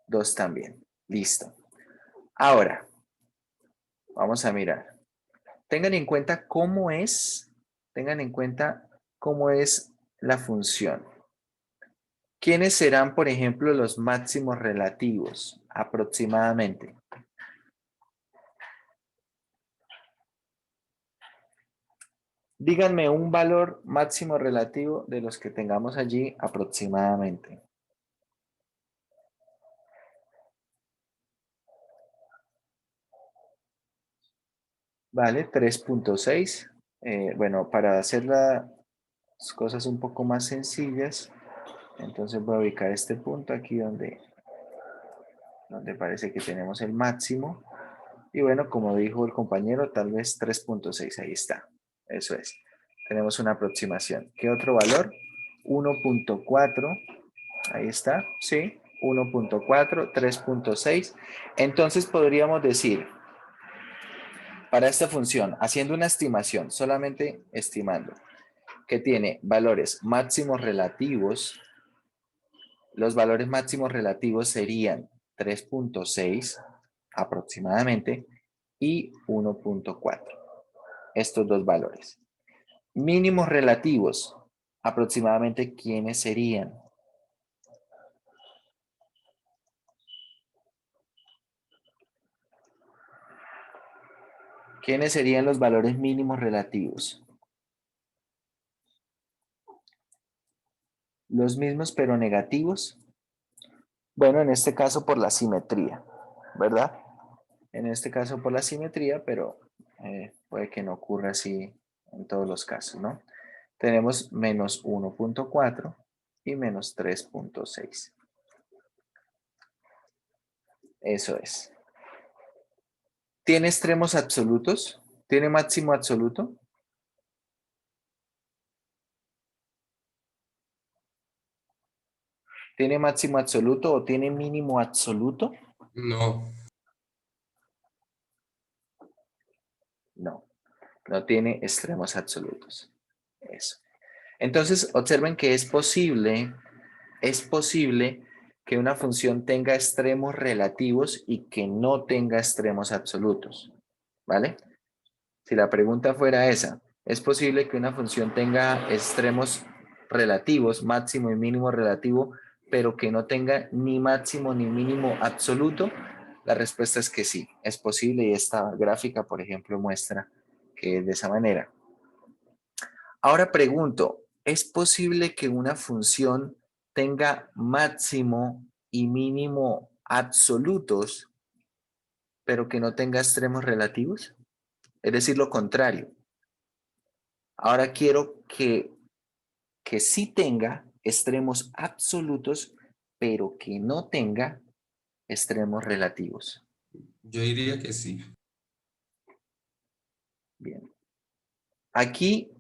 2 también. Listo. Ahora, vamos a mirar. Tengan en cuenta cómo es la función. ¿Quiénes serán, por ejemplo, los máximos relativos aproximadamente? Díganme un valor máximo relativo de los que tengamos allí aproximadamente. Vale, 3.6. Bueno, para hacer las cosas un poco más sencillas, entonces voy a ubicar este punto aquí donde parece que tenemos el máximo. Y bueno, como dijo el compañero, tal vez 3.6, ahí está. Eso es. Tenemos una aproximación. ¿Qué otro valor? 1.4. Ahí está, sí. 1.4, 3.6. Entonces podríamos decir, para esta función, haciendo una estimación, solamente estimando, que tiene valores máximos relativos. Los valores máximos relativos serían 3.6 aproximadamente y 1.4. Estos dos valores. Mínimos relativos, aproximadamente, ¿quiénes serían? ¿Quiénes serían los valores mínimos relativos? Los mismos pero negativos. Bueno, en este caso por la simetría, ¿verdad? En este caso por la simetría, pero puede que no ocurra así en todos los casos, ¿no? Tenemos menos 1.4 y menos 3.6. Eso es. ¿Tiene extremos absolutos? ¿Tiene máximo absoluto? ¿Tiene máximo absoluto o tiene mínimo absoluto? No. No, no tiene extremos absolutos. Eso. Entonces, observen que es posible que una función tenga extremos relativos y que no tenga extremos absolutos. ¿Vale? Si la pregunta fuera esa, ¿es posible que una función tenga extremos relativos, máximo y mínimo relativo, pero que no tenga ni máximo ni mínimo absoluto? La respuesta es que sí, es posible y esta gráfica, por ejemplo, muestra que es de esa manera. Ahora pregunto, ¿es posible que una función tenga máximo y mínimo absolutos, pero que no tenga extremos relativos? Es decir, lo contrario. Ahora quiero que sí tenga extremos absolutos, pero que no tenga extremos relativos. Yo diría que sí. Bien. Aquí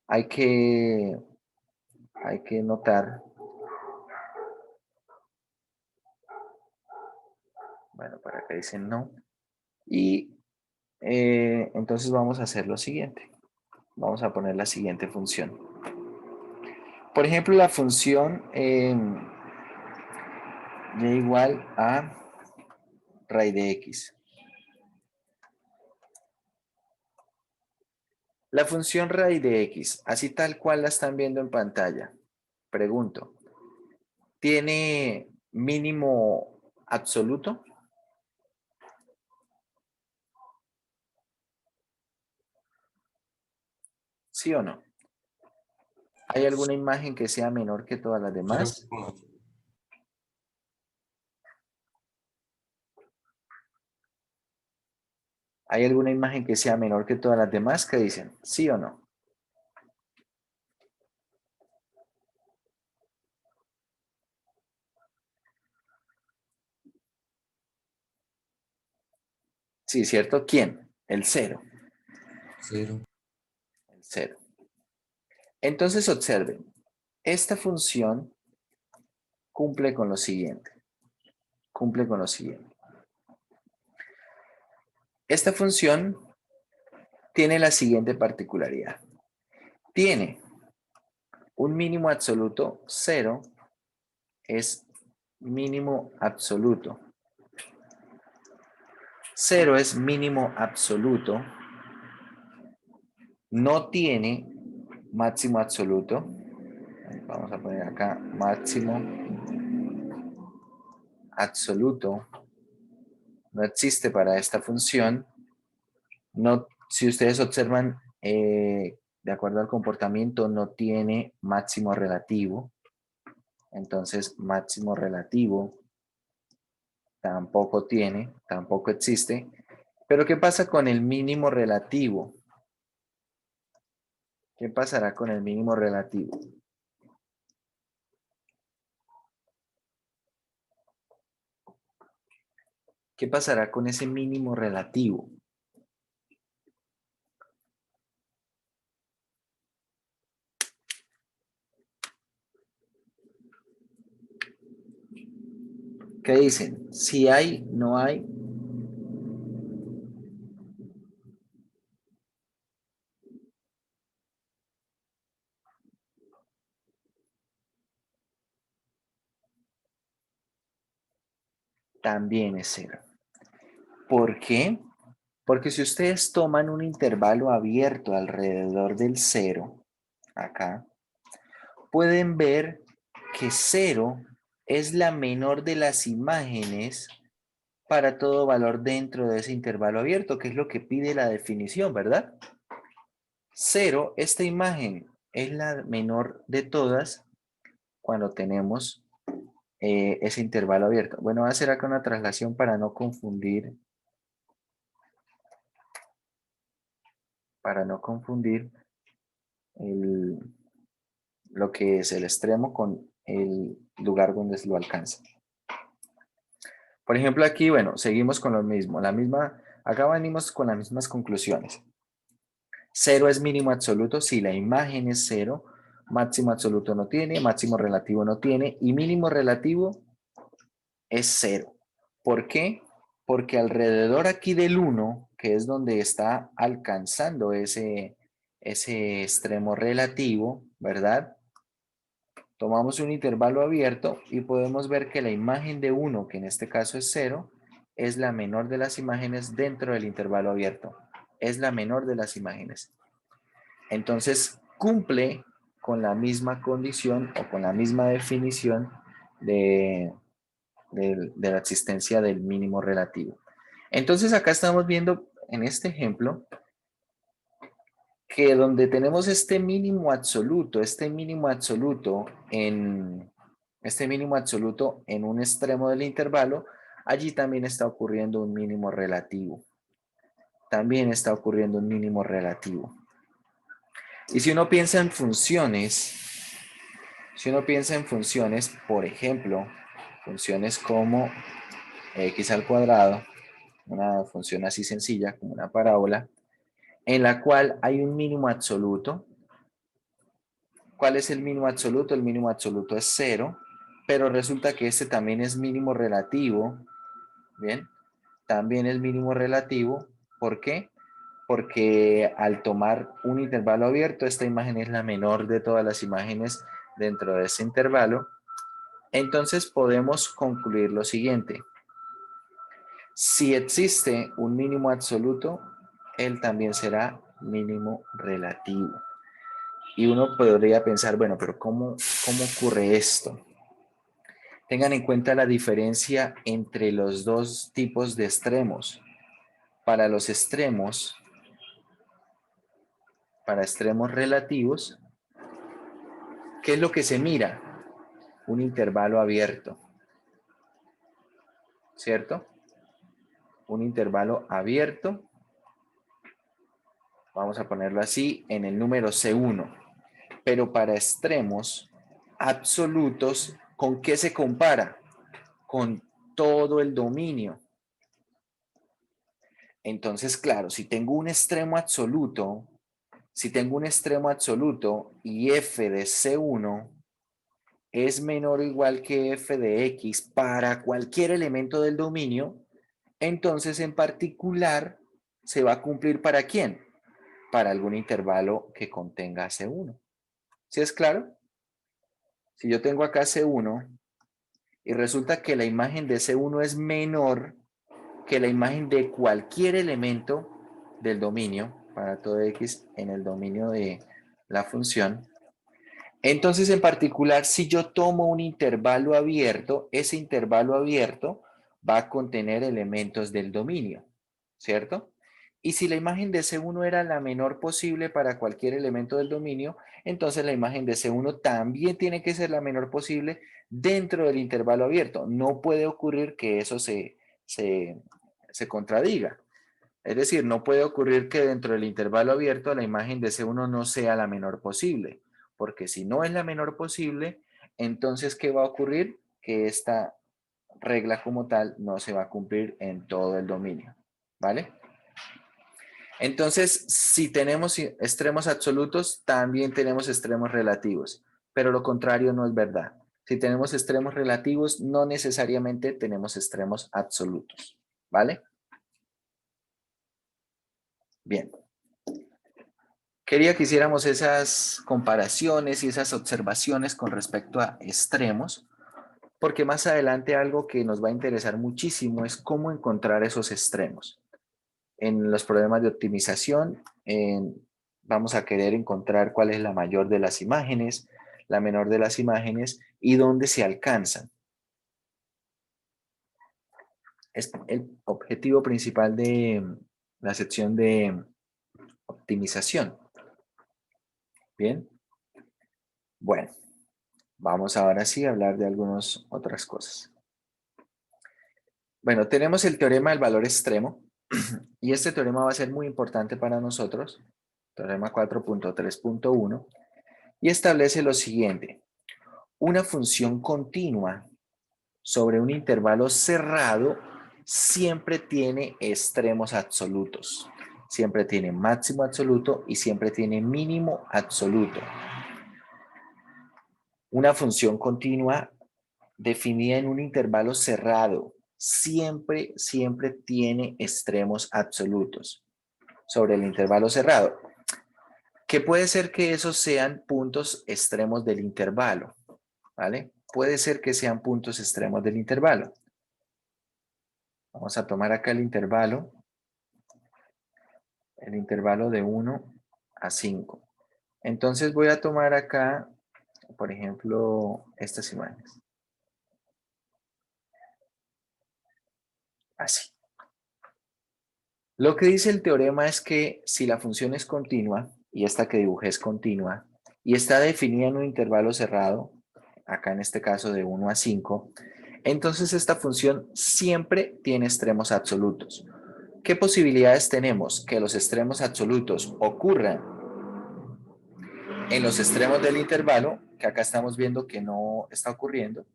hay que notar, bueno, para acá dicen no, y entonces vamos a hacer lo siguiente. Vamos a poner la siguiente función. Por ejemplo, la función y igual a raíz de x. La función raíz de x, así tal cual la están viendo en pantalla. Pregunto, ¿tiene mínimo absoluto? ¿Sí o no? ¿Hay alguna imagen que sea menor que todas las demás? 0,8. ¿Hay alguna imagen que sea menor que todas las demás? ¿Qué dicen? ¿Sí o no? Sí, ¿cierto? ¿Quién? El 0. 0. El 0. Entonces observen, esta función cumple con lo siguiente. Cumple con lo siguiente. Esta función tiene la siguiente particularidad. Tiene un mínimo absoluto, 0 es mínimo absoluto. 0 es mínimo absoluto. No tiene máximo absoluto. Vamos a poner acá máximo absoluto. No existe para esta función. No, si ustedes observan, de acuerdo al comportamiento, no tiene máximo relativo. Entonces, máximo relativo tampoco tiene, tampoco existe. Pero, ¿qué pasa con el mínimo relativo? ¿Qué pasará con el mínimo relativo? ¿Qué pasará con ese mínimo relativo? ¿Qué dicen? Si hay, no hay. También es 0. ¿Por qué? Porque si ustedes toman un intervalo abierto alrededor del 0, acá, pueden ver que 0 es la menor de las imágenes para todo valor dentro de ese intervalo abierto, que es lo que pide la definición, ¿verdad? 0, esta imagen es la menor de todas cuando tenemos ese intervalo abierto. Bueno, voy a hacer acá una traslación para no confundir. Lo que es el extremo con el lugar donde lo alcanza. Por ejemplo, aquí, bueno, seguimos con lo mismo. Acá venimos con las mismas conclusiones. 0 es mínimo absoluto si la imagen es 0, máximo absoluto no tiene, máximo relativo no tiene y mínimo relativo es 0. ¿Por qué? Porque alrededor aquí del 1, que es donde está alcanzando ese extremo relativo, ¿verdad? Tomamos un intervalo abierto y podemos ver que la imagen de 1, que en este caso es 0, es la menor de las imágenes dentro del intervalo abierto. Es la menor de las imágenes. Entonces, cumple con la misma condición o con la misma definición de la existencia del mínimo relativo. Entonces, acá estamos viendo en este ejemplo que donde tenemos este mínimo absoluto en un extremo del intervalo, allí también está ocurriendo un mínimo relativo. También está ocurriendo un mínimo relativo. Y si uno piensa en funciones, Si uno piensa en funciones, por ejemplo, funciones como x al cuadrado, una función así sencilla como una parábola, en la cual hay un mínimo absoluto. ¿Cuál es el mínimo absoluto? El mínimo absoluto es 0, pero resulta que este también es mínimo relativo. Bien, también es mínimo relativo. ¿Por qué? Porque al tomar un intervalo abierto, esta imagen es la menor de todas las imágenes dentro de ese intervalo. Entonces podemos concluir lo siguiente. Si existe un mínimo absoluto, él también será mínimo relativo. Y uno podría pensar, bueno, pero ¿cómo ocurre esto? Tengan en cuenta la diferencia entre los dos tipos de extremos. Para los extremos, para extremos relativos, ¿qué es lo que se mira? Un intervalo abierto, ¿cierto? Un intervalo abierto, vamos a ponerlo así, en el número C1. Pero para extremos absolutos, ¿con qué se compara? Con todo el dominio. Entonces, claro, si tengo un extremo absoluto, y f de C1 es menor o igual que f de x para cualquier elemento del dominio, entonces en particular se va a cumplir ¿para quién? Para algún intervalo que contenga C1. ¿Sí es claro? Si yo tengo acá C1 y resulta que la imagen de C1 es menor que la imagen de cualquier elemento del dominio, para todo x en el dominio de la función, entonces en particular si yo tomo un intervalo abierto, ese intervalo abierto va a contener elementos del dominio, ¿cierto? Y si la imagen de C1 era la menor posible para cualquier elemento del dominio, entonces la imagen de C1 también tiene que ser la menor posible dentro del intervalo abierto. No puede ocurrir que eso se contradiga. Es decir, no puede ocurrir que dentro del intervalo abierto la imagen de C1 no sea la menor posible, porque si no es la menor posible, entonces ¿qué va a ocurrir? Que esta regla como tal no se va a cumplir en todo el dominio, ¿vale? Entonces, si tenemos extremos absolutos, también tenemos extremos relativos, pero lo contrario no es verdad. Si tenemos extremos relativos, no necesariamente tenemos extremos absolutos, ¿vale? Bien. Quería que hiciéramos esas comparaciones y esas observaciones con respecto a extremos, porque más adelante algo que nos va a interesar muchísimo es cómo encontrar esos extremos. En los problemas de optimización vamos a querer encontrar cuál es la mayor de las imágenes, la menor de las imágenes y dónde se alcanzan. Es el objetivo principal de la sección de optimización. Bien. Bueno, vamos ahora sí a hablar de algunas otras cosas. Bueno, tenemos el teorema del valor extremo y este teorema va a ser muy importante para nosotros, teorema 4.3.1, y establece lo siguiente: una función continua sobre un intervalo cerrado siempre tiene extremos absolutos, siempre tiene máximo absoluto y siempre tiene mínimo absoluto. Una función continua definida en un intervalo cerrado siempre tiene extremos absolutos sobre el intervalo cerrado, que puede ser que esos sean puntos extremos del intervalo, ¿vale? Puede ser que sean puntos extremos del intervalo. Vamos a tomar acá el intervalo de 1 a 5. Entonces voy a tomar acá, por ejemplo, estas imágenes. Así. Lo que dice el teorema es que si la función es continua, y esta que dibujé es continua, y está definida en un intervalo cerrado, acá en este caso de 1 a 5, entonces esta función siempre tiene extremos absolutos. ¿Qué posibilidades tenemos? Que los extremos absolutos ocurran en los extremos del intervalo, que acá estamos viendo que no está ocurriendo,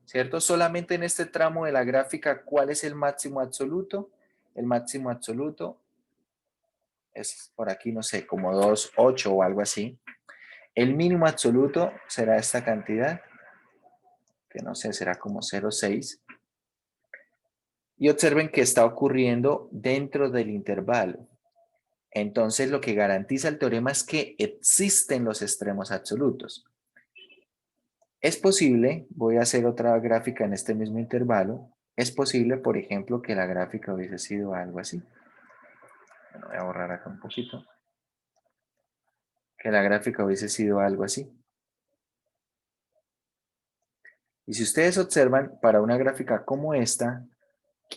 ¿cierto? Solamente en este tramo de la gráfica, ¿cuál es el máximo absoluto? El máximo absoluto es por aquí, no sé, como 2,8 o algo así. El mínimo absoluto será esta cantidad, que no sé, será como 0,6. Y observen que está ocurriendo dentro del intervalo. Entonces, lo que garantiza el teorema es que existen los extremos absolutos. Es posible, voy a hacer otra gráfica en este mismo intervalo, es posible, por ejemplo, que la gráfica hubiese sido algo así. Bueno, voy a borrar acá un poquito. Que la gráfica hubiese sido algo así. Y si ustedes observan, para una gráfica como esta,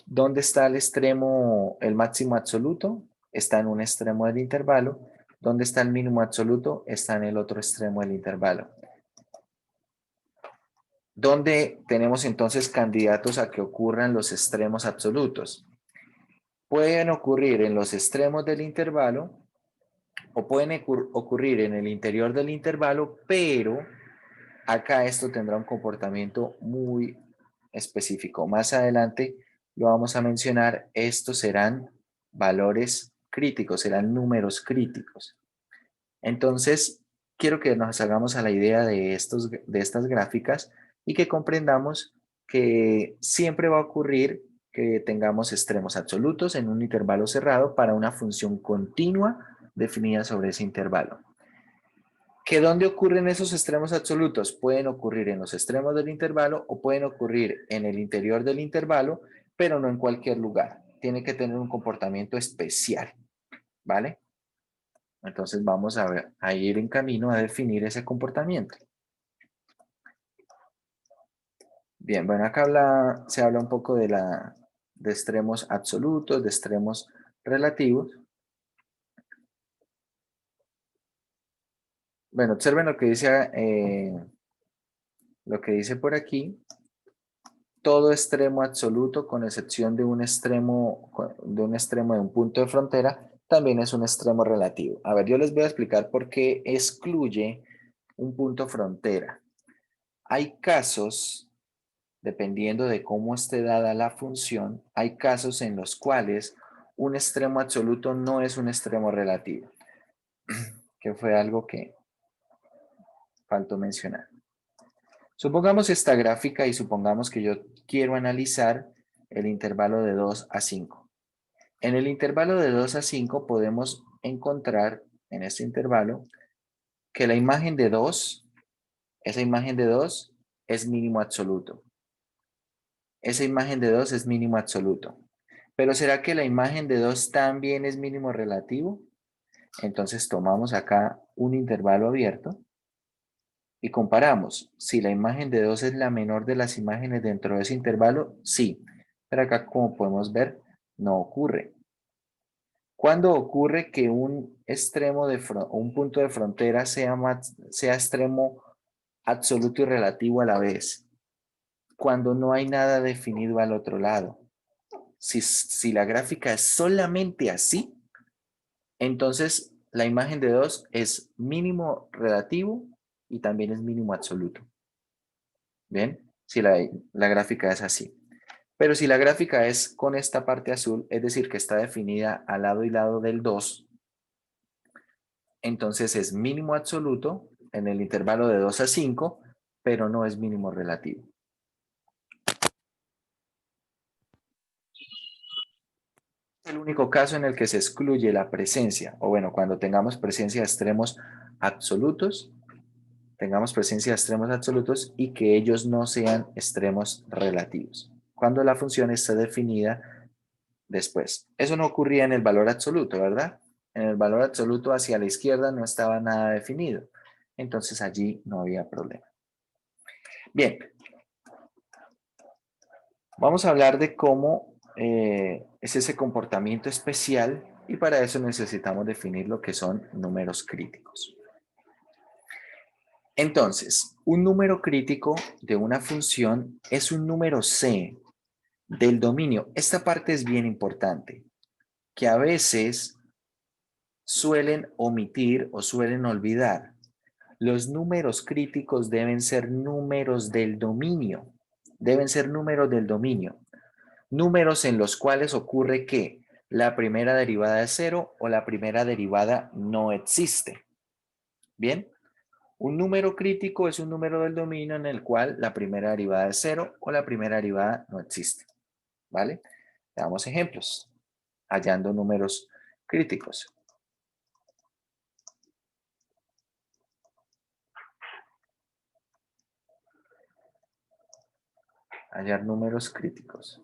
¿dónde está el extremo, el máximo absoluto? Está en un extremo del intervalo. ¿Dónde está el mínimo absoluto? Está en el otro extremo del intervalo. ¿Dónde tenemos entonces candidatos a que ocurran los extremos absolutos? Pueden ocurrir en los extremos del intervalo o pueden ocurrir en el interior del intervalo, pero acá esto tendrá un comportamiento muy específico. Más adelante lo vamos a mencionar. Estos serán valores críticos, serán números críticos. Entonces, quiero que nos hagamos a la idea de estas gráficas y que comprendamos que siempre va a ocurrir que tengamos extremos absolutos en un intervalo cerrado para una función continua definida sobre ese intervalo. ¿Que dónde ocurren esos extremos absolutos? Pueden ocurrir en los extremos del intervalo o pueden ocurrir en el interior del intervalo, pero no en cualquier lugar. Tiene que tener un comportamiento especial, ¿vale? Entonces vamos a ir en camino a definir ese comportamiento. Bien, bueno, acá se habla un poco de extremos absolutos, de extremos relativos. Bueno, observen lo que dice por aquí. Todo extremo absoluto, con excepción de un extremo de un punto de frontera, también es un extremo relativo. A ver, yo les voy a explicar por qué excluye un punto frontera. Hay casos, dependiendo de cómo esté dada la función, hay casos en los cuales un extremo absoluto no es un extremo relativo, que fue algo que faltó mencionar. Supongamos esta gráfica y supongamos que yo quiero analizar el intervalo de 2 a 5. En el intervalo de 2 a 5 podemos encontrar en este intervalo que la imagen de 2, esa imagen de 2 es mínimo absoluto. Esa imagen de 2 es mínimo absoluto. Pero ¿será que la imagen de 2 también es mínimo relativo? Entonces tomamos acá un intervalo abierto y comparamos. Si la imagen de 2 es la menor de las imágenes dentro de ese intervalo, sí. Pero acá, como podemos ver, no ocurre. ¿Cuándo ocurre que un punto de frontera sea extremo absoluto y relativo a la vez? Cuando no hay nada definido al otro lado. Si la gráfica es solamente así, entonces la imagen de 2 es mínimo relativo y también es mínimo absoluto. ¿Bien? Si la gráfica es así. Pero si la gráfica es con esta parte azul, es decir, que está definida al lado y lado del 2, entonces es mínimo absoluto en el intervalo de 2 a 5, pero no es mínimo relativo. Es el único caso en el que se excluye la presencia, o bueno, cuando tengamos presencia de extremos absolutos, y que ellos no sean extremos relativos. Cuando la función está definida después. Eso no ocurría en el valor absoluto, ¿verdad? En el valor absoluto hacia la izquierda no estaba nada definido. Entonces allí no había problema. Bien. Vamos a hablar de cómo es ese comportamiento especial y para eso necesitamos definir lo que son números críticos. Entonces, un número crítico de una función es un número C del dominio. Esta parte es bien importante, que a veces suelen omitir o suelen olvidar. Los números críticos deben ser números del dominio. Deben ser números del dominio. Números en los cuales ocurre que la primera derivada es 0 o la primera derivada no existe. ¿Bien? Un número crítico es un número del dominio en el cual la primera derivada es 0 o la primera derivada no existe. ¿Vale? Damos ejemplos. Hallando números críticos. Hallar números críticos.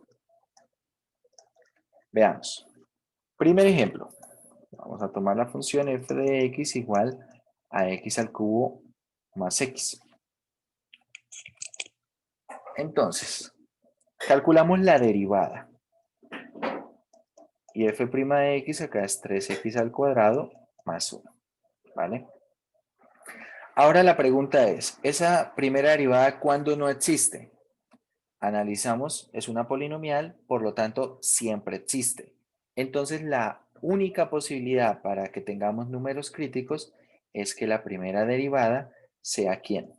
Veamos. Primer ejemplo. Vamos a tomar la función f de x igual a x al cubo más x. Entonces, calculamos la derivada. Y f' de x acá es 3x al cuadrado más 1. ¿Vale? Ahora la pregunta es, ¿esa primera derivada cuándo no existe? Analizamos, es una polinomial, por lo tanto, siempre existe. Entonces, la única posibilidad para que tengamos números críticos es que la primera derivada sea ¿quién?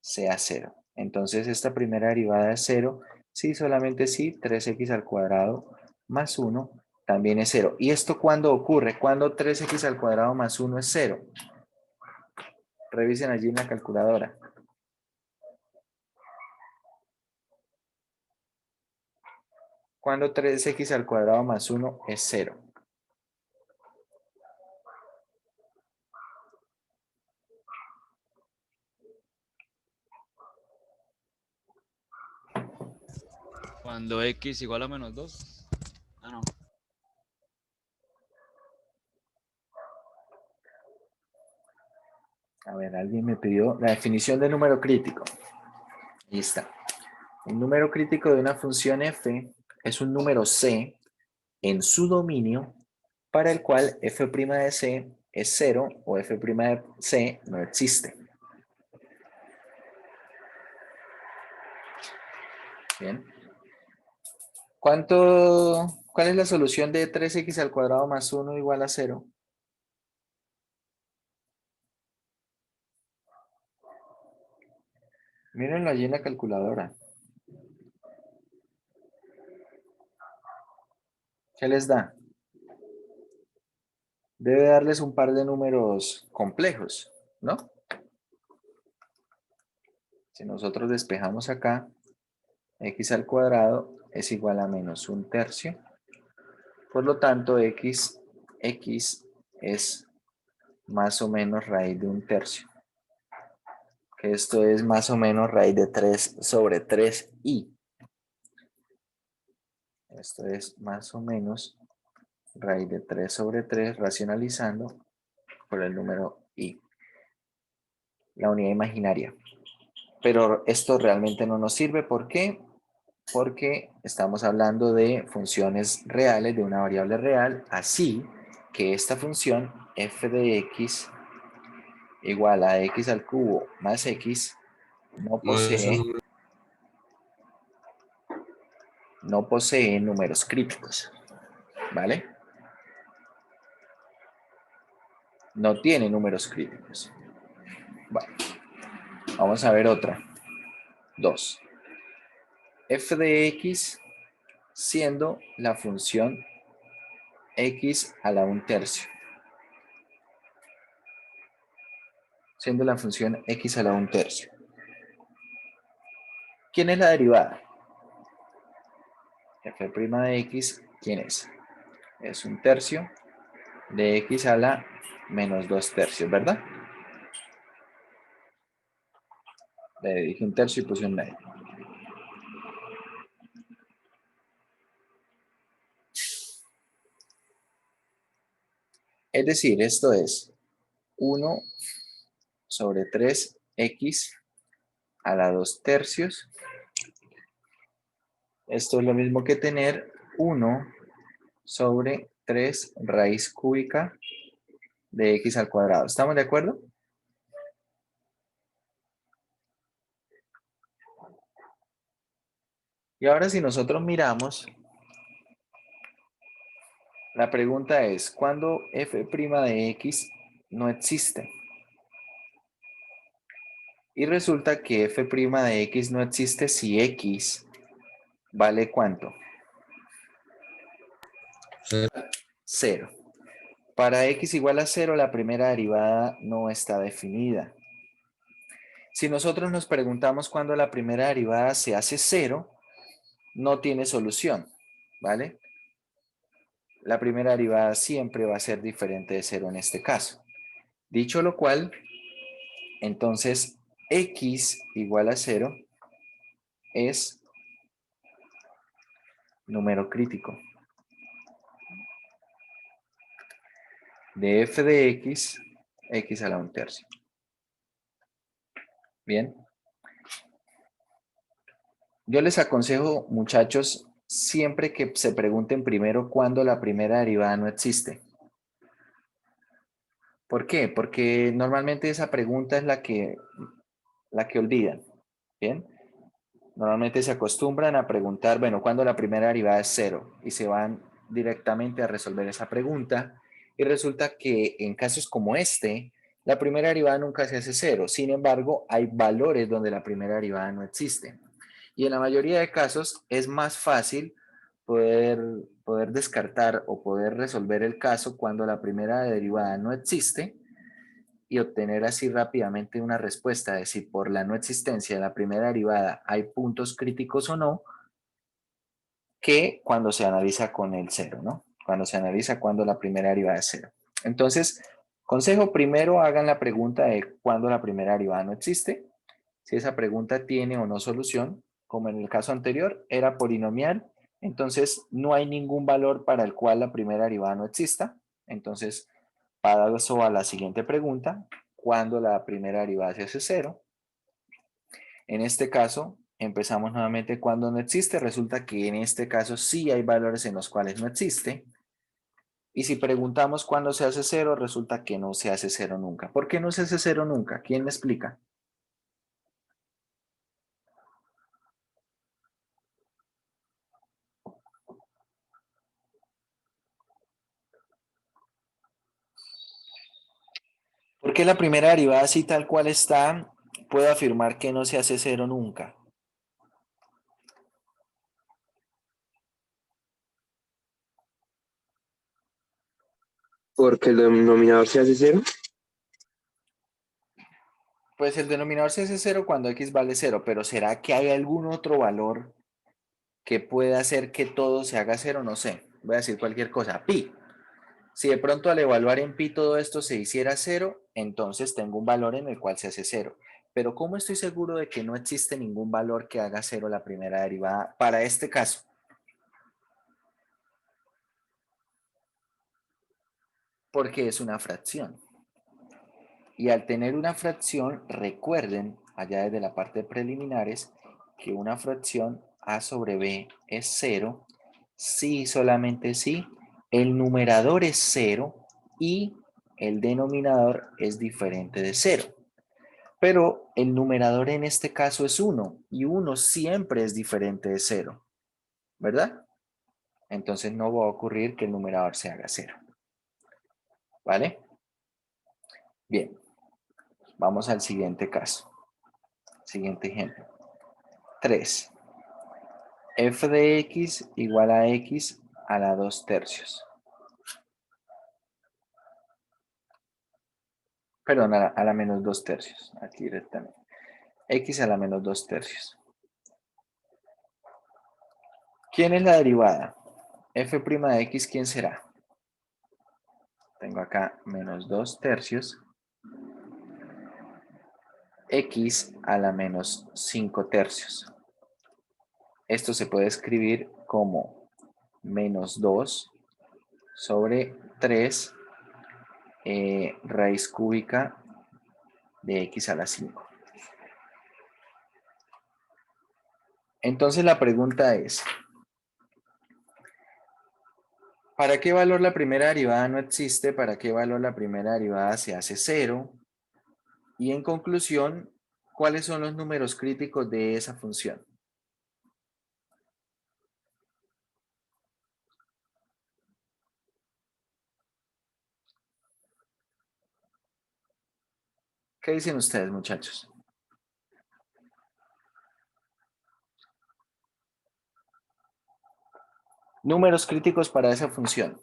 Sea 0. Entonces, esta primera derivada es 0. Sí, solamente sí, 3x al cuadrado más 1 también es 0. ¿Y esto cuándo ocurre? ¿Cuándo 3x al cuadrado más 1 es 0? Revisen allí en la calculadora. Cuando 3x al cuadrado más 1 es 0. Cuando x igual a menos 2. Ah, no. A ver, alguien me pidió la definición de número crítico. Ahí está. Un número crítico de una función f es un número c en su dominio para el cual f' de c es 0 o f' de c no existe. Bien. ¿Cuál es la solución de 3x al cuadrado más 1 igual a 0? Mírenlo allí en la calculadora. ¿Qué les da? Debe darles un par de números complejos, ¿no? Si nosotros despejamos acá, x al cuadrado es igual a menos 1/3. Por lo tanto, x es más o menos raíz de 1/3. Que esto es más o menos raíz de 3 sobre 3i. Esto es más o menos raíz de 3 sobre 3 racionalizando por el número i. La unidad imaginaria. Pero esto realmente no nos sirve. ¿Por qué? Porque estamos hablando de funciones reales, de una variable real, así que esta función f de x igual a x al cubo más x no No es un posee, número. no posee números críticos, ¿vale? No tiene números críticos. Bueno, vamos a ver otra. 2. F de x siendo la función x a la 1/3. Siendo la función x a la 1/3. ¿Quién es la derivada? F' de x, ¿quién es? Es 1/3 de x a la menos 2/3, ¿verdad? Le dije 1/3 y puse un medio. Es decir, esto es 1 sobre 3x a la 2/3. Esto es lo mismo que tener 1 sobre 3 raíz cúbica de x al cuadrado. ¿Estamos de acuerdo? Y ahora si nosotros miramos, la pregunta es, ¿cuándo f' de x no existe? Y resulta que f' de x no existe si x vale ¿cuánto? Cero. 0. Para x igual a 0, la primera derivada no está definida. Si nosotros nos preguntamos cuándo la primera derivada se hace 0, no tiene solución, ¿vale? La primera derivada siempre va a ser diferente de 0 en este caso. Dicho lo cual, entonces x igual a 0 es número crítico de f de x, x a la 1/3. Bien. Yo les aconsejo, muchachos, siempre que se pregunten primero cuándo la primera derivada no existe. ¿Por qué? Porque normalmente esa pregunta es la que olvidan. Bien. Normalmente se acostumbran a preguntar, bueno, ¿cuándo la primera derivada es 0? Y se van directamente a resolver esa pregunta. Y resulta que en casos como este, la primera derivada nunca se hace 0. Sin embargo, hay valores donde la primera derivada no existe. Y en la mayoría de casos es más fácil poder descartar o poder resolver el caso cuando la primera derivada no existe y obtener así rápidamente una respuesta de si por la no existencia de la primera derivada hay puntos críticos o no, que cuando se analiza con el 0, ¿no? Cuando se analiza cuando la primera derivada es 0. Entonces, consejo, primero hagan la pregunta de cuándo la primera derivada no existe. Si esa pregunta tiene o no solución, como en el caso anterior, era polinomial, entonces no hay ningún valor para el cual la primera derivada no exista. Entonces, paso a la siguiente pregunta, ¿cuándo la primera derivada se hace 0? En este caso, empezamos nuevamente cuando no existe. Resulta que en este caso sí hay valores en los cuales no existe. Y si preguntamos cuándo se hace 0, resulta que no se hace 0 nunca. ¿Por qué no se hace 0 nunca? ¿Quién me explica? ¿Por qué la primera derivada así tal cual está, puedo afirmar que no se hace 0 nunca? Porque el denominador se hace 0. Pues el denominador se hace 0 cuando x vale 0, pero ¿será que hay algún otro valor que pueda hacer que todo se haga 0? No sé, voy a decir cualquier cosa. Pi. Si de pronto al evaluar en pi todo esto se hiciera 0, entonces tengo un valor en el cual se hace 0. Pero ¿cómo estoy seguro de que no existe ningún valor que haga 0 la primera derivada para este caso? Porque es una fracción. Y al tener una fracción, recuerden, allá desde la parte de preliminares, que una fracción a sobre b es 0, si solamente si el numerador es 0 y el denominador es diferente de 0. Pero el numerador en este caso es 1 y 1 siempre es diferente de 0, ¿verdad? Entonces no va a ocurrir que el numerador se haga 0. ¿Vale? Bien, vamos al siguiente caso. Siguiente ejemplo. 3. F de x igual a x a la 2/3. Perdón, a la menos 2/3. Aquí directamente. X a la menos 2/3. ¿Quién es la derivada? F' de x, ¿quién será? Tengo acá menos 2/3. X a la menos 5/3. Esto se puede escribir como menos 2 sobre 3 raíz cúbica de x a la 5. Entonces la pregunta es, ¿para qué valor la primera derivada no existe? ¿Para qué valor la primera derivada se hace 0? Y en conclusión, ¿cuáles son los números críticos de esa función? ¿Qué dicen ustedes, muchachos? Números críticos para esa función.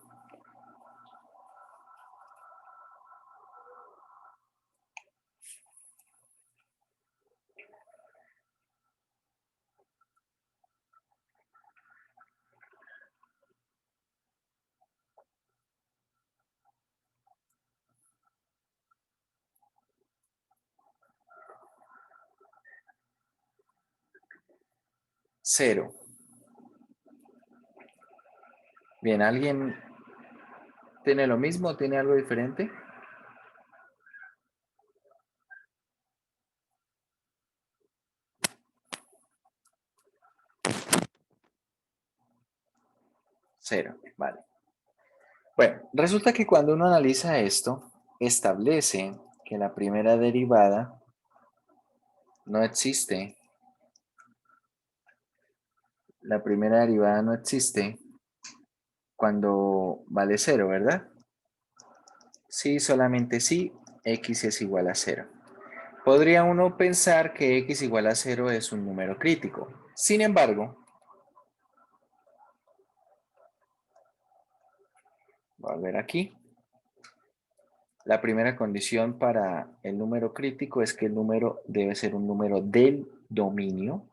Cero. Bien, ¿alguien tiene lo mismo? ¿Tiene algo diferente? Cero, vale. Bueno, resulta que cuando uno analiza esto, establece que la primera derivada no existe. La primera derivada no existe cuando vale cero, ¿verdad? Sí, solamente sí, x es igual a cero. Podría uno pensar que x igual a cero es un número crítico. Sin embargo, voy a ver aquí. La primera condición para el número crítico es que el número debe ser un número del dominio.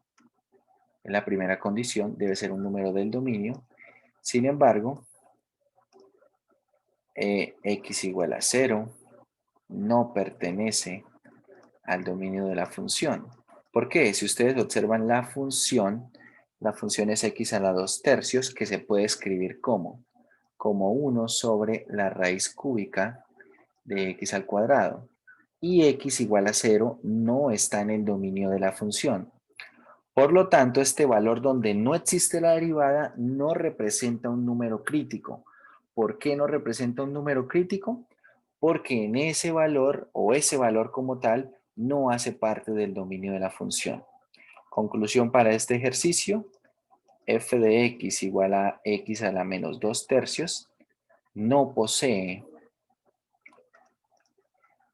La primera condición debe ser un número del dominio. Sin embargo, x igual a 0 no pertenece al dominio de la función. ¿Por qué? Si ustedes observan la función es x a la 2 tercios, que se puede escribir como 1 sobre la raíz cúbica de x al cuadrado. Y x igual a 0 no está en el dominio de la función. Por lo tanto, este valor donde no existe la derivada no representa un número crítico. ¿Por qué no representa un número crítico? Porque en ese valor o ese valor como tal no hace parte del dominio de la función. Conclusión para este ejercicio, f de x igual a x a la menos 2 tercios no posee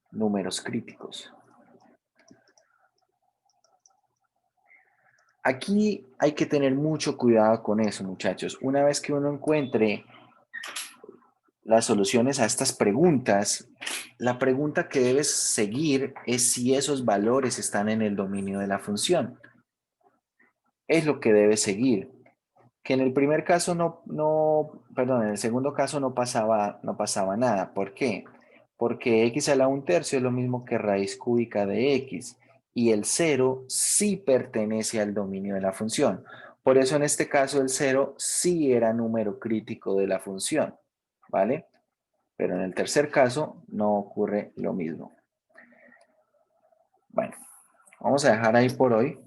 números críticos. Aquí hay que tener mucho cuidado con eso, muchachos. Una vez que uno encuentre las soluciones a estas preguntas, la pregunta que debes seguir es si esos valores están en el dominio de la función. Es lo que debes seguir. Que en el primer caso en el segundo caso no pasaba nada. ¿Por qué? Porque x a la 1 tercio es lo mismo que raíz cúbica de x y el 0 sí pertenece al dominio de la función. Por eso en este caso el 0 sí era número crítico de la función, ¿vale? Pero en el tercer caso no ocurre lo mismo. Bueno, vamos a dejar ahí por hoy.